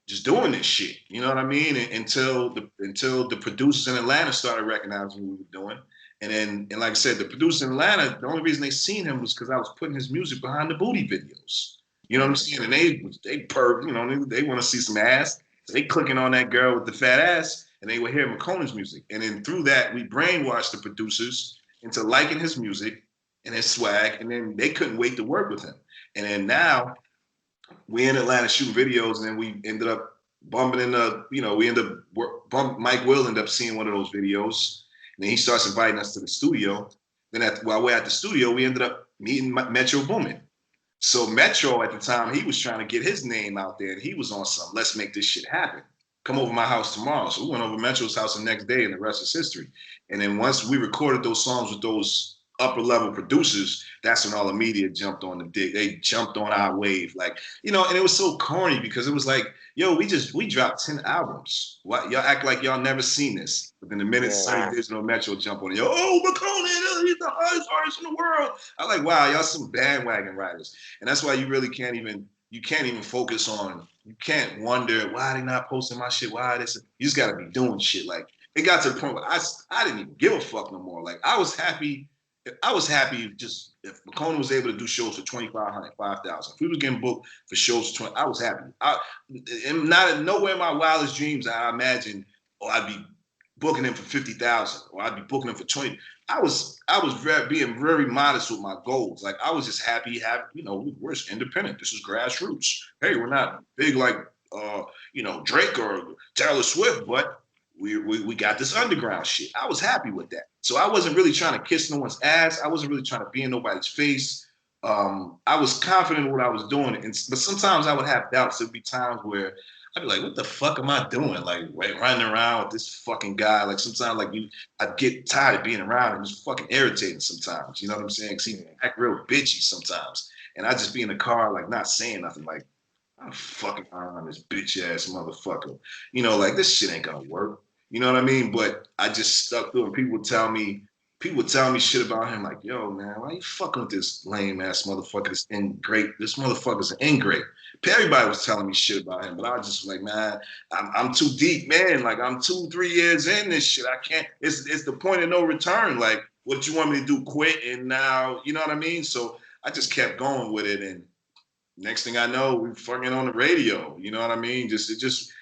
just doing this shit. You know what I mean? Until the producers in Atlanta started recognizing what we were doing. And like I said, the producers in Atlanta, the only reason they seen him was because I was putting his music behind the booty videos. You know what I'm saying? And they perv, you know, they want to see some ass. So they clicking on that girl with the fat ass, and they would hear McConaughey's music. And then through that, we brainwashed the producers into liking his music and his swag, and then they couldn't wait to work with him. And then now we in Atlanta shooting videos, and then we ended up bumping in the, you know, Mike Will ended up seeing one of those videos, and then he starts inviting us to the studio. Then while we're at the studio, we ended up meeting Metro Boomin. So Metro at the time, he was trying to get his name out there, and he was on some, let's make this shit happen. Come over my house tomorrow. So we went over Metro's house the next day, and the rest is history. And then once we recorded those songs with those upper level producers, that's when all the media jumped on the dick. They jumped on our wave, like, you know, and it was so corny because it was like, yo, we dropped 10 albums. What, y'all act like y'all never seen this. But then the minute Sonny Digital Metro jump on it, yo, oh, McConan, he's the highest artist in the world. I'm like, wow, y'all some bandwagon riders. And that's why you really can't even focus on, you can't wonder why they not posting my shit, why this. You just gotta be doing shit. Like, it got to the point where I didn't even give a fuck no more. Like I was happy. I was happy just if McCona was able to do shows for 2,500, 5,000. If we was getting booked for shows for 20, I was happy. And not nowhere in my wildest dreams I imagined, I'd be booking him for 50,000 or I'd be booking him for 20. I was being very modest with my goals. Like I was just happy, we're independent. This is grassroots. Hey, we're not big like Drake or Taylor Swift, but we got this underground shit. I was happy with that. So I wasn't really trying to kiss no one's ass. I wasn't really trying to be in nobody's face. I was confident in what I was doing. But sometimes I would have doubts. There'd be times where I'd be like, what the fuck am I doing? Like running around with this fucking guy. Like sometimes I'd get tired of being around him. It's fucking irritating sometimes. You know what I'm saying? Because he act real bitchy sometimes. And I'd just be in the car, like not saying nothing, like, I'm fucking on this bitch ass motherfucker. Like this shit ain't gonna work. You know what I mean? But I just stuck through it. People would tell me shit about him, like, yo, man, why you fucking with this lame ass motherfucker? This motherfucker's an ingrate. Everybody was telling me shit about him, but I was just like, man, I'm too deep, man. Like I'm 2-3 years in this shit. I can't, it's the point of no return. Like, what you want me to do? Quit? And now, you know what I mean? So I just kept going with it, and next thing I know, we fucking on the radio. You know what I mean? It's just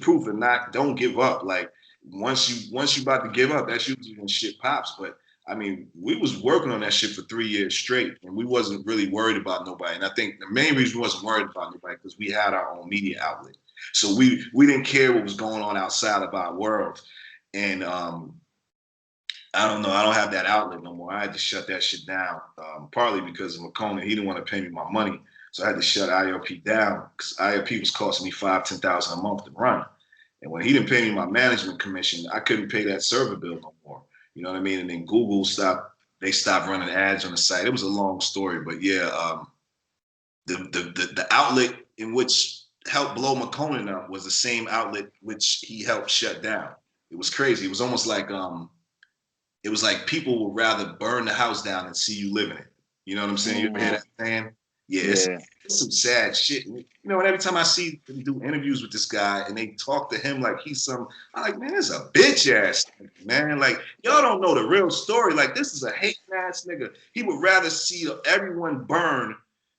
proof and don't give up. Like once you about to give up, that's usually when shit pops. But I mean, we was working on that shit for 3 years straight, and we wasn't really worried about nobody. And I think the main reason we wasn't worried about nobody because we had our own media outlet, so we didn't care what was going on outside of our world. And I don't know. I don't have that outlet no more. I had to shut that shit down, partly because of McCona. He didn't want to pay me my money. So I had to shut ILP down because ILP was costing me $5,000-$10,000 a month to run. And when he didn't pay me my management commission, I couldn't pay that server bill no more. You know what I mean? And then Google stopped running ads on the site. It was a long story, but yeah, the outlet in which helped blow McConan up was the same outlet which he helped shut down. It was crazy. It was almost like people would rather burn the house down than see you live in it. You know what I'm saying? You ever hear that saying? Yeah, it's some sad shit. And every time I see them do interviews with this guy and they talk to him like he's I'm like, man, this is a bitch ass nigga, man. Like, y'all don't know the real story. Like, this is a hating ass nigga. He would rather see everyone burn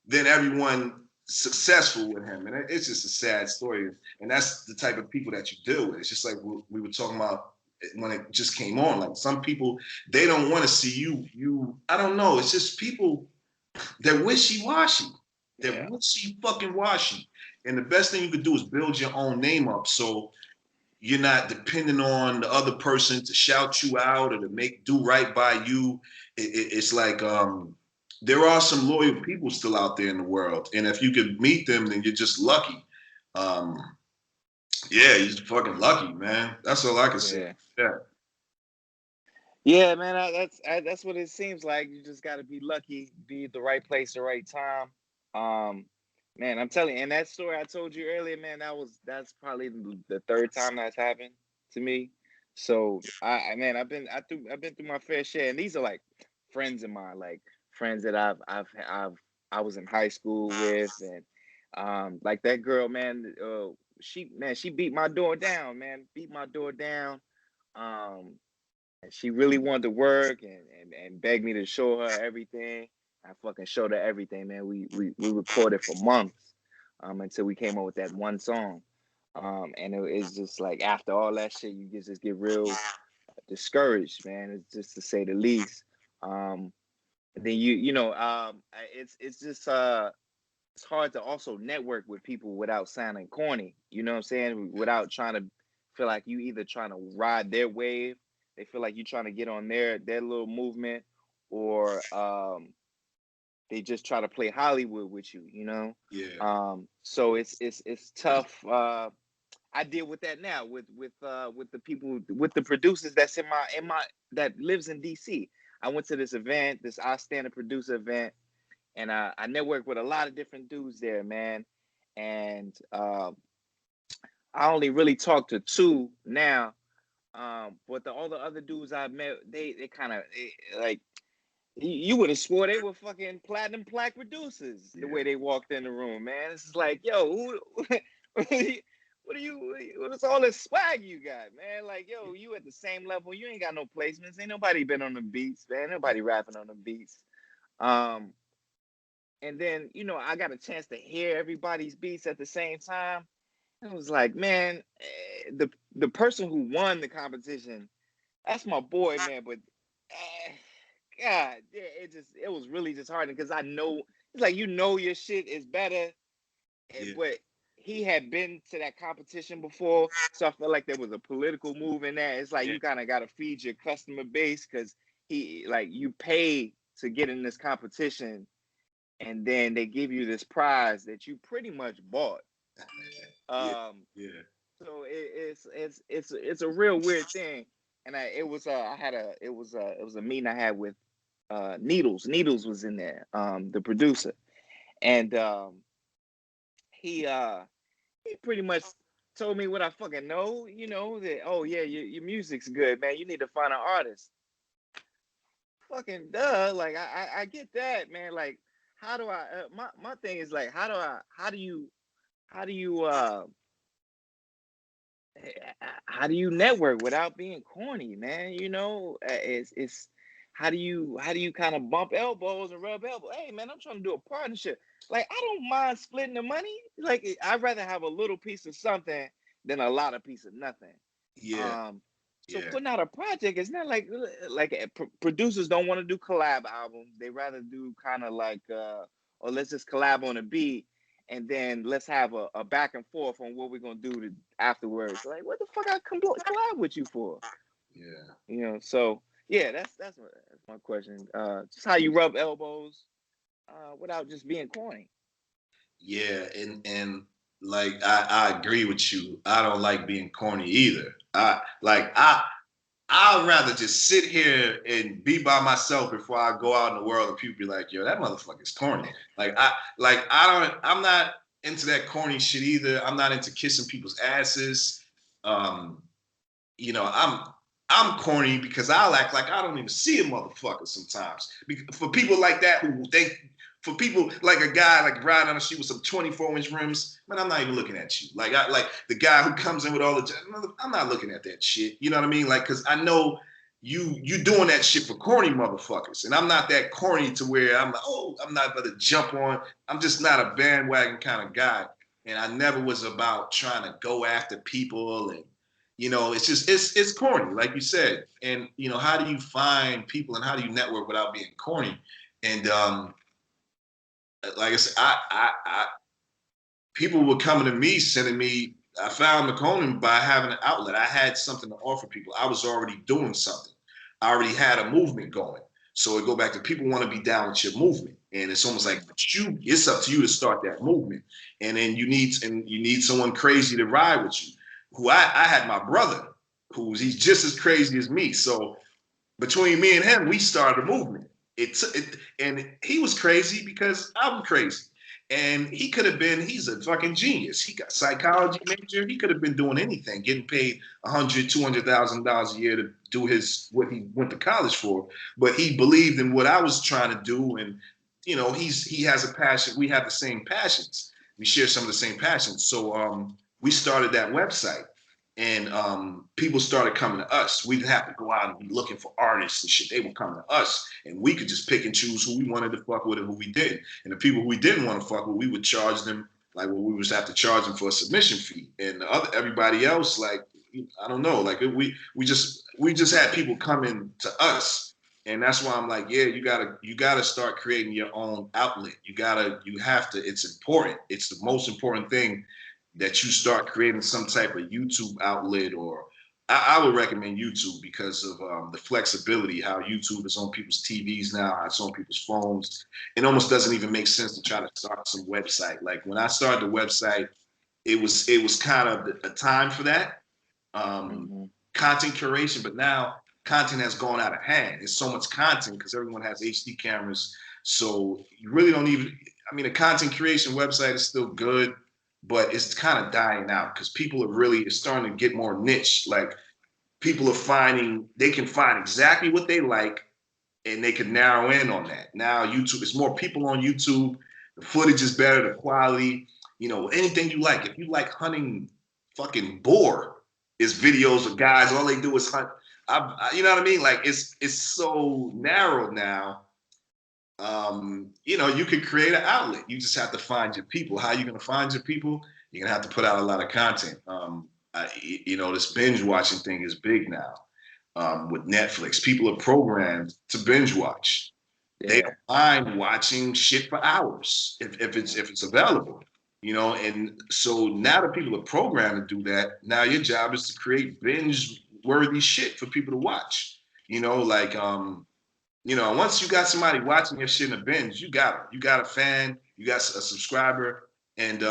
than everyone successful with him. And it's just a sad story. And that's the type of people that you deal with. It's just like we were talking about when it just came on. Like, some people, they don't want to see you. I don't know. It's just people. They're wishy-washy. They're wishy-fucking-washy. And the best thing you could do is build your own name up so you're not depending on the other person to shout you out or to do right by you. It's like there are some loyal people still out there in the world. And if you could meet them, then you're just lucky. Yeah, you're fucking lucky, man. That's all I can say. Yeah. Yeah, man, that's what it seems like. You just got to be lucky, be at the right place, the right time. Man, I'm telling you, and that story I told you earlier, man, that's probably the third time that's happened to me. So I've been through my fair share, and these are like friends of mine, like friends that I was in high school with, and like that girl, man, she beat my door down, man, and she really wanted to work and begged me to show her everything. I fucking showed her everything, man. We recorded for months until we came up with that one song. And it's just like after all that shit, you just get real discouraged, man. It's just to say the least. Then it's just it's hard to also network with people without sounding corny. You know what I'm saying? Without trying to feel like you either trying to ride their wave. They feel like you're trying to get on their little movement, or they just try to play Hollywood with you, Yeah. So it's tough. I deal with that now with the people, with the producers that's in my that lives in DC. I went to this event, this I Stand a Producer event, and I networked with a lot of different dudes there, man. And I only really talk to two now. But all the other dudes I met, they kind of like, you would have swore they were fucking platinum plaque producers the way they walked in the room, man. It's just like, yo, who what What's all this swag you got, man? Like, yo, you at the same level. You ain't got no placements. Ain't nobody been on the beats, man. Nobody rapping on the beats. And then, I got a chance to hear everybody's beats at the same time. I was like, man, the person who won the competition, that's my boy, man. But God, yeah, it was really disheartening because I know it's like your shit is better, Yeah. but he had been to that competition before, so I felt like there was a political move in that. It's like you kind of got to feed your customer base because you pay to get in this competition, and then they give you this prize that you pretty much bought. Yeah. So it's a real weird thing, and it was a meeting I had with Needles. Needles was in there, the producer, and he pretty much told me what I fucking know, that, oh yeah, your music's good, man. You need to find an artist. Fucking duh. Like I get that, man. Like, how do I my thing is like, how do you network without being corny, man? It's how do you kind of bump elbows and rub elbows? Hey, man, I'm trying to do a partnership. Like, I don't mind splitting the money. Like, I'd rather have a little piece of something than a lot of piece of nothing. Yeah. So putting out a project, it's not like producers don't want to do collab albums. They rather do kind of like, or let's just collab on a beat, and then let's have a back and forth on what we're gonna do afterwards. Like, what the fuck I collab with you for? Yeah. So yeah, that's my question. Just how you rub elbows without just being corny. Yeah, and like I agree with you. I don't like being corny either. I'd rather just sit here and be by myself before I go out in the world and people be like, yo, that motherfucker's corny. I'm not into that corny shit either. I'm not into kissing people's asses. I'm corny because I'll act like I don't even see a motherfucker sometimes. For people like that for people like a guy like riding on a street with some 24-inch rims, man, I'm not even looking at you. Like the guy who comes in with all the, I'm not looking at that shit. You know what I mean? Like, cause I know you doing that shit for corny motherfuckers, and I'm not that corny to where I'm like, oh, I'm not gonna jump on. I'm just not a bandwagon kind of guy, and I never was about trying to go after people and. It's just it's corny, like you said. And how do you find people and how do you network without being corny? And like I said, people were coming to me, sending me. I found McConan by having an outlet. I had something to offer people. I was already doing something. I already had a movement going. So it go back to people want to be down with your movement, and it's almost like it's up to you to start that movement. And then you need someone crazy to ride with you. Who I had my brother, he's just as crazy as me. So between me and him, we started a movement. And he was crazy because I'm crazy. And he's a fucking genius. He got psychology major. He could have been doing anything, getting paid $100,000-$200,000 a year to do what he went to college for. But he believed in what I was trying to do. And, he has a passion. We have the same passions. We share some of the same passions. So we started that website. And people started coming to us. We didn't have to go out and be looking for artists and shit. They would come to us, and we could just pick and choose who we wanted to fuck with and who we didn't. And the people who we didn't want to fuck with, we would charge them we would have to charge them for a submission fee. And everybody else, like, I don't know, like we just had people coming to us, and that's why I'm like, yeah, you gotta start creating your own outlet. You have to. It's important. It's the most important thing. That you start creating some type of YouTube outlet, or I would recommend YouTube because of the flexibility, how YouTube is on people's TVs now, how it's on people's phones. It almost doesn't even make sense to try to start some website. Like when I started the website, it was kind of a time for that content curation, but now content has gone out of hand. There's so much content because everyone has HD cameras, so you really don't even. I mean, a content creation website is still good. But it's kind of dying out because people it's starting to get more niche. Like people are they can find exactly what they like and they can narrow in on that. Now YouTube, it's more people on YouTube. The footage is better, the quality, anything you like. If you like hunting fucking bore is videos of guys. All they do is hunt. You know what I mean? Like it's so narrow now. You know, you can create an outlet. You just have to find your people. How are you going to find your people? You're going to have to put out a lot of content. You know, this binge watching thing is big now with Netflix. People are programmed to binge watch. They don't mind watching shit for hours if it's available. You know, and so now that people are programmed to do that, now your job is to create binge worthy shit for people to watch. You know, like you know, once you got somebody watching your shit in a binge, you got them. You got a fan, you got a subscriber, and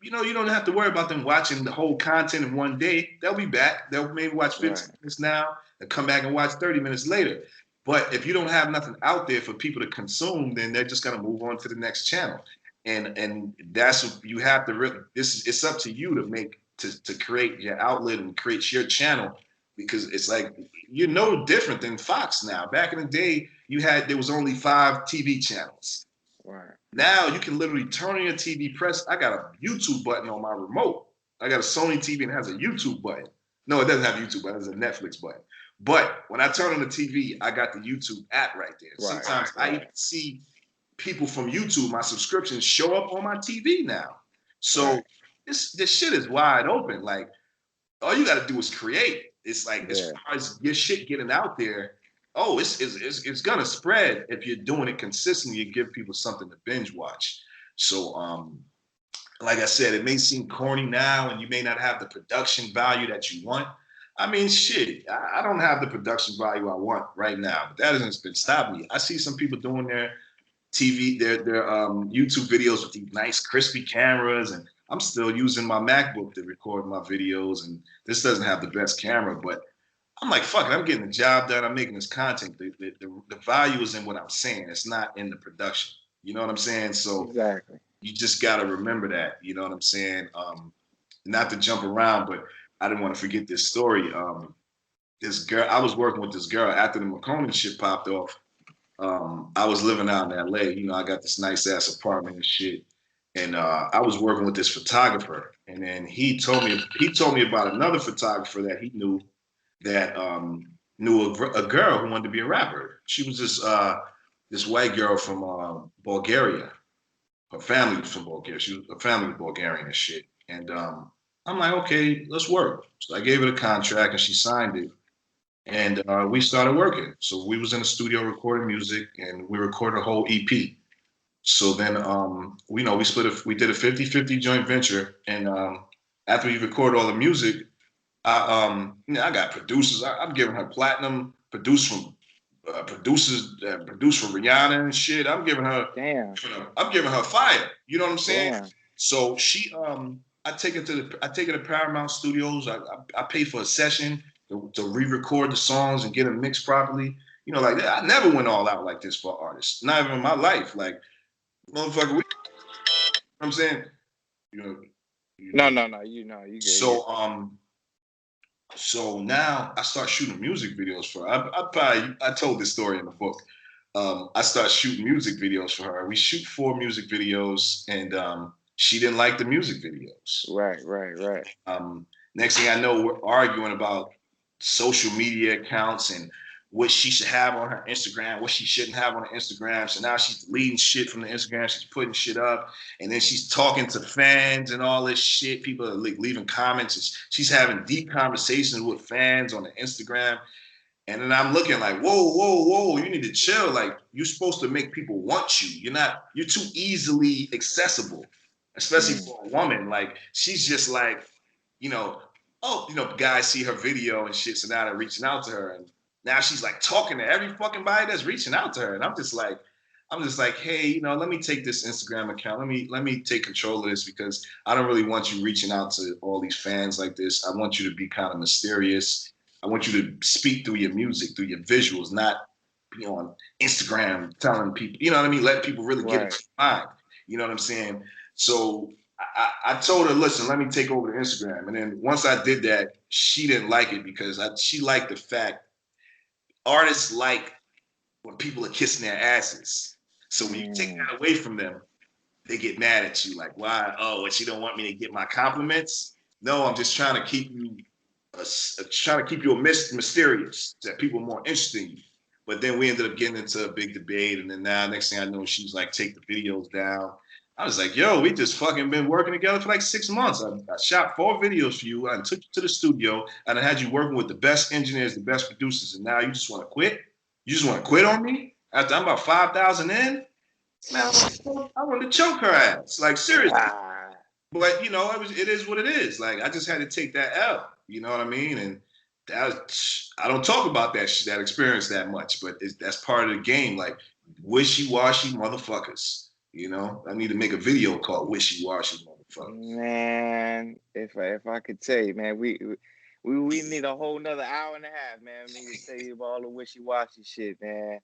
you know, you don't have to worry about them watching the whole content in one day. They'll be back. They'll maybe watch 15 minutes now and come back and watch 30 minutes later. But if you don't have nothing out there for people to consume, then they're just gonna move on to the next channel. And that's what you have to really. It's up to you to make to create your outlet and create your channel, because it's like you're no different than Fox now. Back in the day, there was only 5 TV channels. Right. Now you can literally turn on your TV, I got a YouTube button on my remote. I got a Sony TV and it has a YouTube button. No, it doesn't have a YouTube button, it has a Netflix button. But when I turn on the TV, I got the YouTube app right there. Right, sometimes I even see people from YouTube, my subscriptions show up on my TV now. So this shit is wide open. Like, all you got to do is create. It's like as far as your shit getting out there, it's gonna spread if you're doing it consistently. You give people something to binge watch. So like I said, it may seem corny now, and you may not have the production value that you want. I mean, shit, I don't have the production value I want right now, but that hasn't been stopping me. I see some people doing their YouTube videos with these nice crispy cameras, and I'm still using my MacBook to record my videos, and this doesn't have the best camera, but I'm like, fuck it, I'm getting the job done. I'm making this content. The value is in what I'm saying. It's not in the production. You know what I'm saying? So you just got to remember that. You know what I'm saying? Not to jump around, but I didn't want to forget this story. This girl, I was working with this girl after the McConan shit popped off. I was living out in LA. You know, I got this nice ass apartment and shit. And I was working with this photographer. And then he told me about another photographer that he knew that knew a girl who wanted to be a rapper. She was this white girl from Bulgaria. Her family was from Bulgaria. Her family was Bulgarian and shit. And I'm like, okay, let's work. So I gave her the contract and she signed it. And we started working. So we was in the studio recording music, and we recorded a whole EP. So then, we did a 50-50 joint venture. And after we recorded all the music, I got producers. I'm giving her platinum, producers for Rihanna and shit. I'm giving her fire. You know what I'm saying? Damn. So she, I take her to Paramount Studios. I pay for a session to re-record the songs and get them mixed properly. You know, like I never went all out like this for artists. Not even in my life. Like, motherfucker, you know what I'm saying? You know. You get so so now I start shooting music videos for her. I told this story in the book. I start shooting music videos for her. We shoot 4 music videos, and she didn't like the music videos. Right. Next thing I know, we're arguing about social media accounts and what she should have on her Instagram, what she shouldn't have on her Instagram. So now she's deleting shit from the Instagram. She's putting shit up, and then she's talking to fans and all this shit. People are like leaving comments. She's having deep conversations with fans on the Instagram. And then I'm looking like, whoa, you need to chill. Like, you're supposed to make people want you. You're too easily accessible, especially for a woman. Like, she's just like, guys see her video and shit, so now they're reaching out to her. And now she's like talking to every fucking body that's reaching out to her. And I'm just like, hey, let me take this Instagram account. Let me take control of this, because I don't really want you reaching out to all these fans like this. I want you to be kind of mysterious. I want you to speak through your music, through your visuals, not be on Instagram telling people, you know what I mean? Let people really get it to your mind. You know what I'm saying? So I told her, listen, let me take over the Instagram. And then once I did that, she didn't like it, because she liked the fact artists like when people are kissing their asses. So when you take that away from them, they get mad at you. Like, why? Oh, well, she don't want me to get my compliments? No, I'm just trying to keep you mysterious, that people are more interested in you. But then we ended up getting into a big debate, and then now next thing I know, she's like, take the videos down. I was like, yo, we just fucking been working together for like 6 months. I shot 4 videos for you. I took you to the studio, and I had you working with the best engineers, the best producers, and now you just want to quit? You just want to quit on me after I'm about 5,000 in? Man, I want to choke her ass. Like, seriously. Ah, But you know, it is what it is. Like, I just had to take that L. You know what I mean? And I don't talk about that experience that much, but that's part of the game. Like, wishy-washy motherfuckers. You know, I need to make a video called "Wishy-washy Motherfuckers." man, if I could tell you, man, we need a whole nother hour and a half, man. We need to tell you about all the wishy-washy shit, man.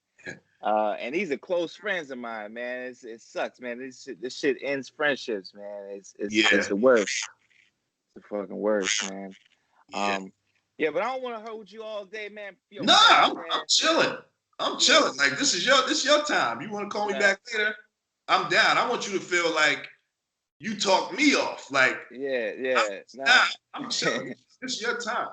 And these are close friends of mine, man. It sucks, man. This shit ends friendships, man. It's Yeah, the worst. It's the fucking worst, man. yeah. Yeah, but I don't want to hold you all day, man. Yo, Nah, Preston, I'm man. chilling. I'm Yo, chilling. Like, this is your time. You want to call me nah, back later? I'm down. I want you to feel like you talked me off. Like, yeah, nah, nah. I'm chilling. This is your time.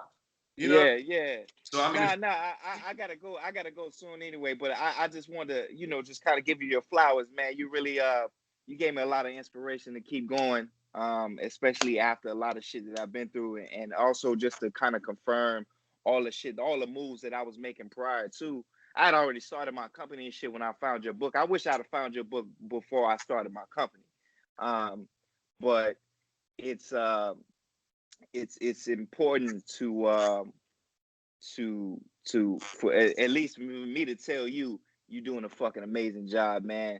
You know. Yeah. So I mean, Nah. I gotta go. I gotta go soon anyway. But I just wanted to, just kind of give you your flowers, man. You really you gave me a lot of inspiration to keep going. Especially after a lot of shit that I've been through, and also just to kind of confirm all the shit, all the moves that I was making prior to. I had already started my company and shit when I found your book. I wish I'd have found your book before I started my company. Um, but it's it's important for at least me to tell you you're doing a fucking amazing job, man.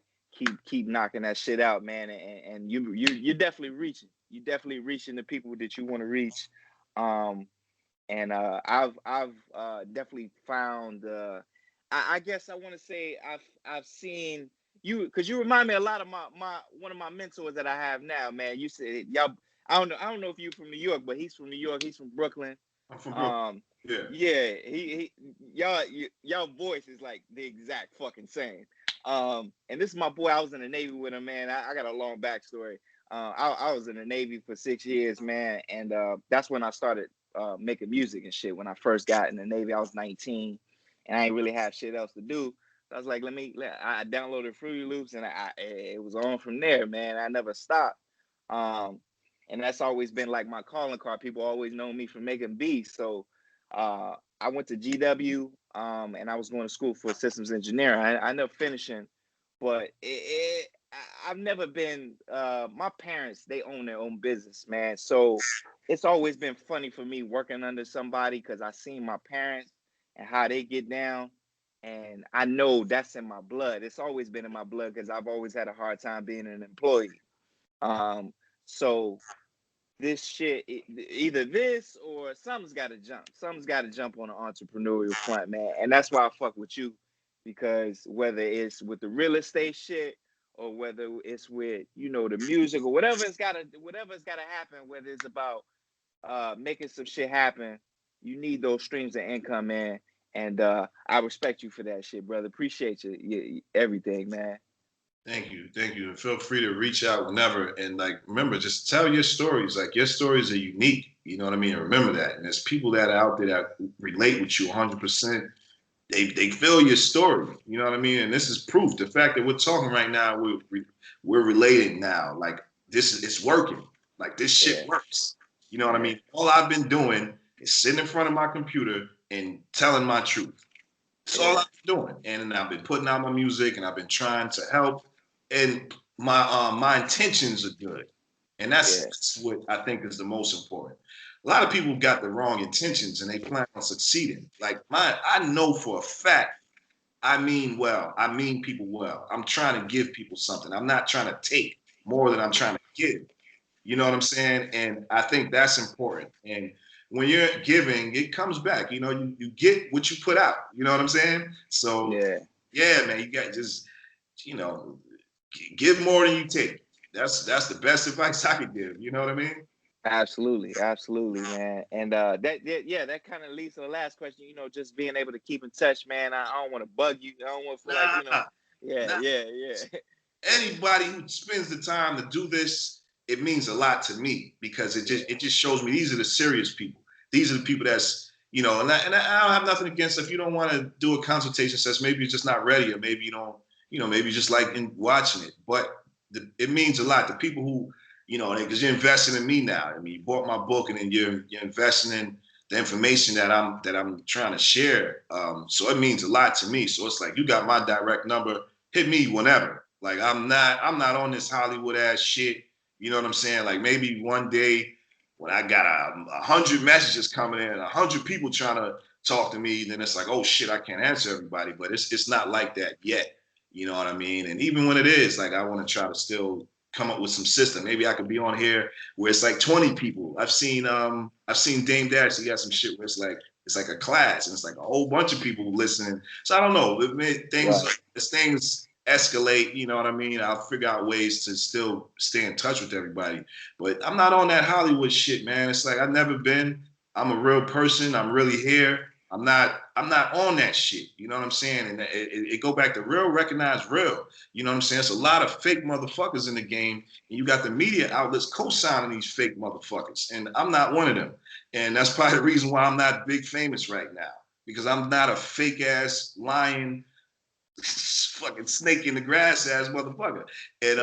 Keep knocking that shit out, man. And you're definitely reaching. You're definitely reaching the people that you want to reach. Um, and I've definitely found. I guess I want to say I've seen you, because you remind me a lot of my one of my mentors that I have now, man. You said y'all. I don't know if you're from New York, but he's from New York. He's from Brooklyn. I'm from Brooklyn. Um, Yeah. yeah, y'all voice is like the exact fucking same. And this is my boy. I was in the Navy with him, man. I got a long backstory. I was in the Navy for 6 years, man, and that's when I started making music and shit. When I first got in the Navy, I was 19, and I ain't really have shit else to do. So I was like, I downloaded Fruity Loops, and it was on from there, man. I never stopped. Um, and that's always been like my calling card. People always know me for making beats. So I went to GW, and I was going to school for systems engineering. I ended up finishing, but I've never been. My parents, they own their own business, man. So it's always been funny for me working under somebody, because I seen my parents and how they get down. And I know that's in my blood. It's always been in my blood, because I've always had a hard time being an employee. So this shit, either this or something's got to jump. Something's got to jump on the entrepreneurial front, man. And that's why I fuck with you, because whether it's with the real estate shit, or whether it's with the music, or whatever's got to happen, whether it's about making some shit happen, you need those streams of income, man. And I respect you for that shit, brother. Appreciate everything, man. Thank you. And feel free to reach out whenever. And like, remember, just tell your stories. Like, your stories are unique. You know what I mean? And remember that. And there's people that are out there that relate with you 100%. They feel your story. You know what I mean? And this is proof. The fact that we're talking right now, we're relating now. Like, it's working. Like, this shit works. You know what I mean? All I've been doing is sitting in front of my computer and telling my truth. That's all I've been doing. And I've been putting out my music, and I've been trying to help. And my intentions are good. And that's what I think is the most important. A lot of people got the wrong intentions, and they plan on succeeding. Like, I know for a fact I mean well. I mean people well. I'm trying to give people something. I'm not trying to take more than I'm trying to give. You know what I'm saying? And I think that's important. And when you're giving, it comes back. You get what you put out. You know what I'm saying? So yeah, man, you got just, you know, give more than you take. That's the best advice I could give. You know what I mean? Absolutely, man. And that kind of leads to the last question. Just being able to keep in touch, man. I don't want to bug you. I don't want to feel like Nah, nah. yeah. Anybody who spends the time to do this, it means a lot to me because it just shows me these are the serious people. These are the people that's, you know, and I don't have nothing against if you don't want to do a consultation session. Maybe you're just not ready, or maybe you don't, you know, maybe you just like watching it. But it means a lot. The people who, you know, because you're investing in me now. I mean, you bought my book, and then you're investing in the information that I'm trying to share. So it means a lot to me. So it's like, you got my direct number. Hit me whenever. Like I'm not on this Hollywood ass shit. You know what I'm saying? Like maybe one day when I got 100 messages coming in, 100 people trying to talk to me, then it's like, oh shit, I can't answer everybody. But it's not like that yet. You know what I mean? And even when it is, like I want to try to still come up with some system. Maybe I could be on here where it's like 20 people. I've seen Dame Dash. He got some shit where it's like a class and it's like a whole bunch of people listening. So I don't know. As things escalate, you know what I mean? I'll figure out ways to still stay in touch with everybody. But I'm not on that Hollywood shit, man. It's like I've never been. I'm a real person. I'm really here. I'm not on that shit. You know what I'm saying? And it go back to real, recognize real. You know what I'm saying? It's a lot of fake motherfuckers in the game, and you got the media outlets co-signing these fake motherfuckers. And I'm not one of them. And that's probably the reason why I'm not big famous right now. Because I'm not a fake ass lying fucking snake in the grass ass motherfucker. And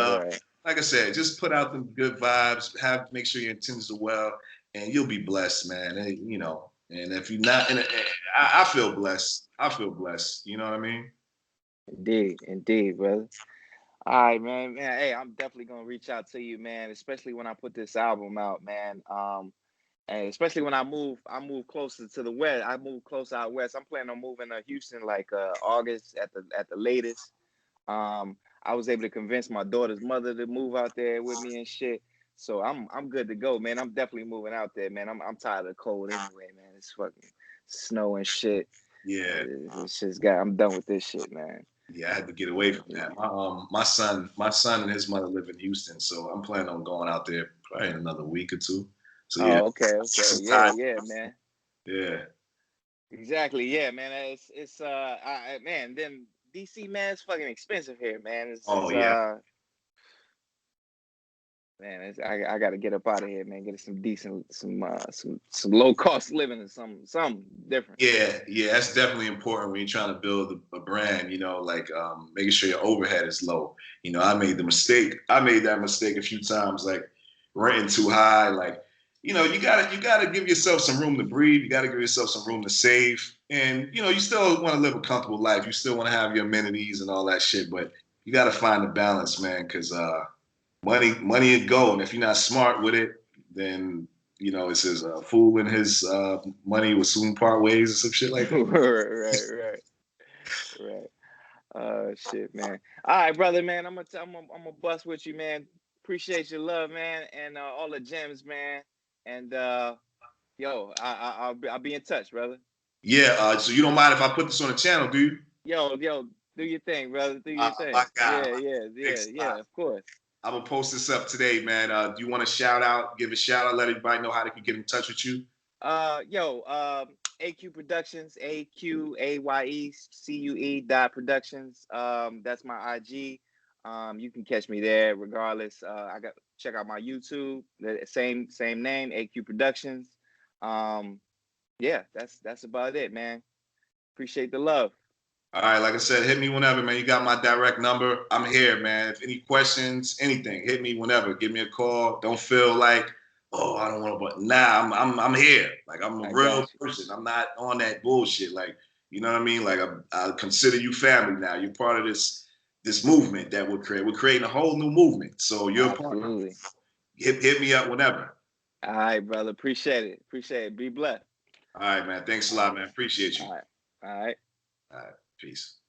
like I said, just put out them good vibes, make sure your intentions are well, and you'll be blessed, man. And, you know, and if you're not, I feel blessed. I feel blessed. You know what I mean? Indeed, brother. All right, man. Hey, I'm definitely gonna reach out to you, man. Especially when I put this album out, man. And especially when I move closer to the west. I move closer out west. I'm planning on moving to Houston like August at the latest. I was able to convince my daughter's mother to move out there with me and shit. So I'm good to go, man. I'm definitely moving out there, man. I'm tired of the cold anyway, man. It's fucking snow and shit. Yeah. I'm done with this shit, man. Yeah, I had to get away from that. My son and his mother live in Houston, so I'm planning on going out there probably in another week or two. So yeah. Oh, okay. Yeah, man. Yeah. Exactly. Yeah, man. It's man, then DC, man, it's fucking expensive here, man. Man, I got to get up out of here, man. Get some decent, some low cost living and something different. Yeah, that's definitely important when you're trying to build a brand. You know, like making sure your overhead is low. You know, I made that mistake a few times, like renting too high. Like, you know, you gotta give yourself some room to breathe. You gotta give yourself some room to save, and you know, you still want to live a comfortable life. You still want to have your amenities and all that shit, but you gotta find the balance, man, because money would go, and if you're not smart with it, then you know it says a fool and his money will soon part ways or some shit like that. Right. Shit, man. All right, brother, man. I'm gonna bust with you, man. Appreciate your love, man, and all the gems, man. And yo, I'll be in touch, brother. Yeah. So you don't mind if I put this on the channel, do you? Yo, do your thing, brother. Do your thing. My God. Yeah. Of course. I'm gonna post this up today, man. Do you want to give a shout out, let everybody know how they can get in touch with you? AyeCue Productions, AyeCue.Productions. That's my IG. You can catch me there regardless. Check out my YouTube, the same name, AyeCue Productions. Yeah, that's about it, man. Appreciate the love. All right, like I said, hit me whenever, man. You got my direct number. I'm here, man. If any questions, anything, hit me whenever. Give me a call. Don't feel like, oh, I don't want to. But nah, I'm here. Like I'm a real person. I'm not on that bullshit. Like, you know what I mean? Like I consider you family now. You're part of this movement that we're creating. We're creating a whole new movement. So you're absolutely. Hit me up whenever. All right, brother. Appreciate it. Be blessed. All right, man. Thanks a lot, man. Appreciate you. All right. All right. Peace.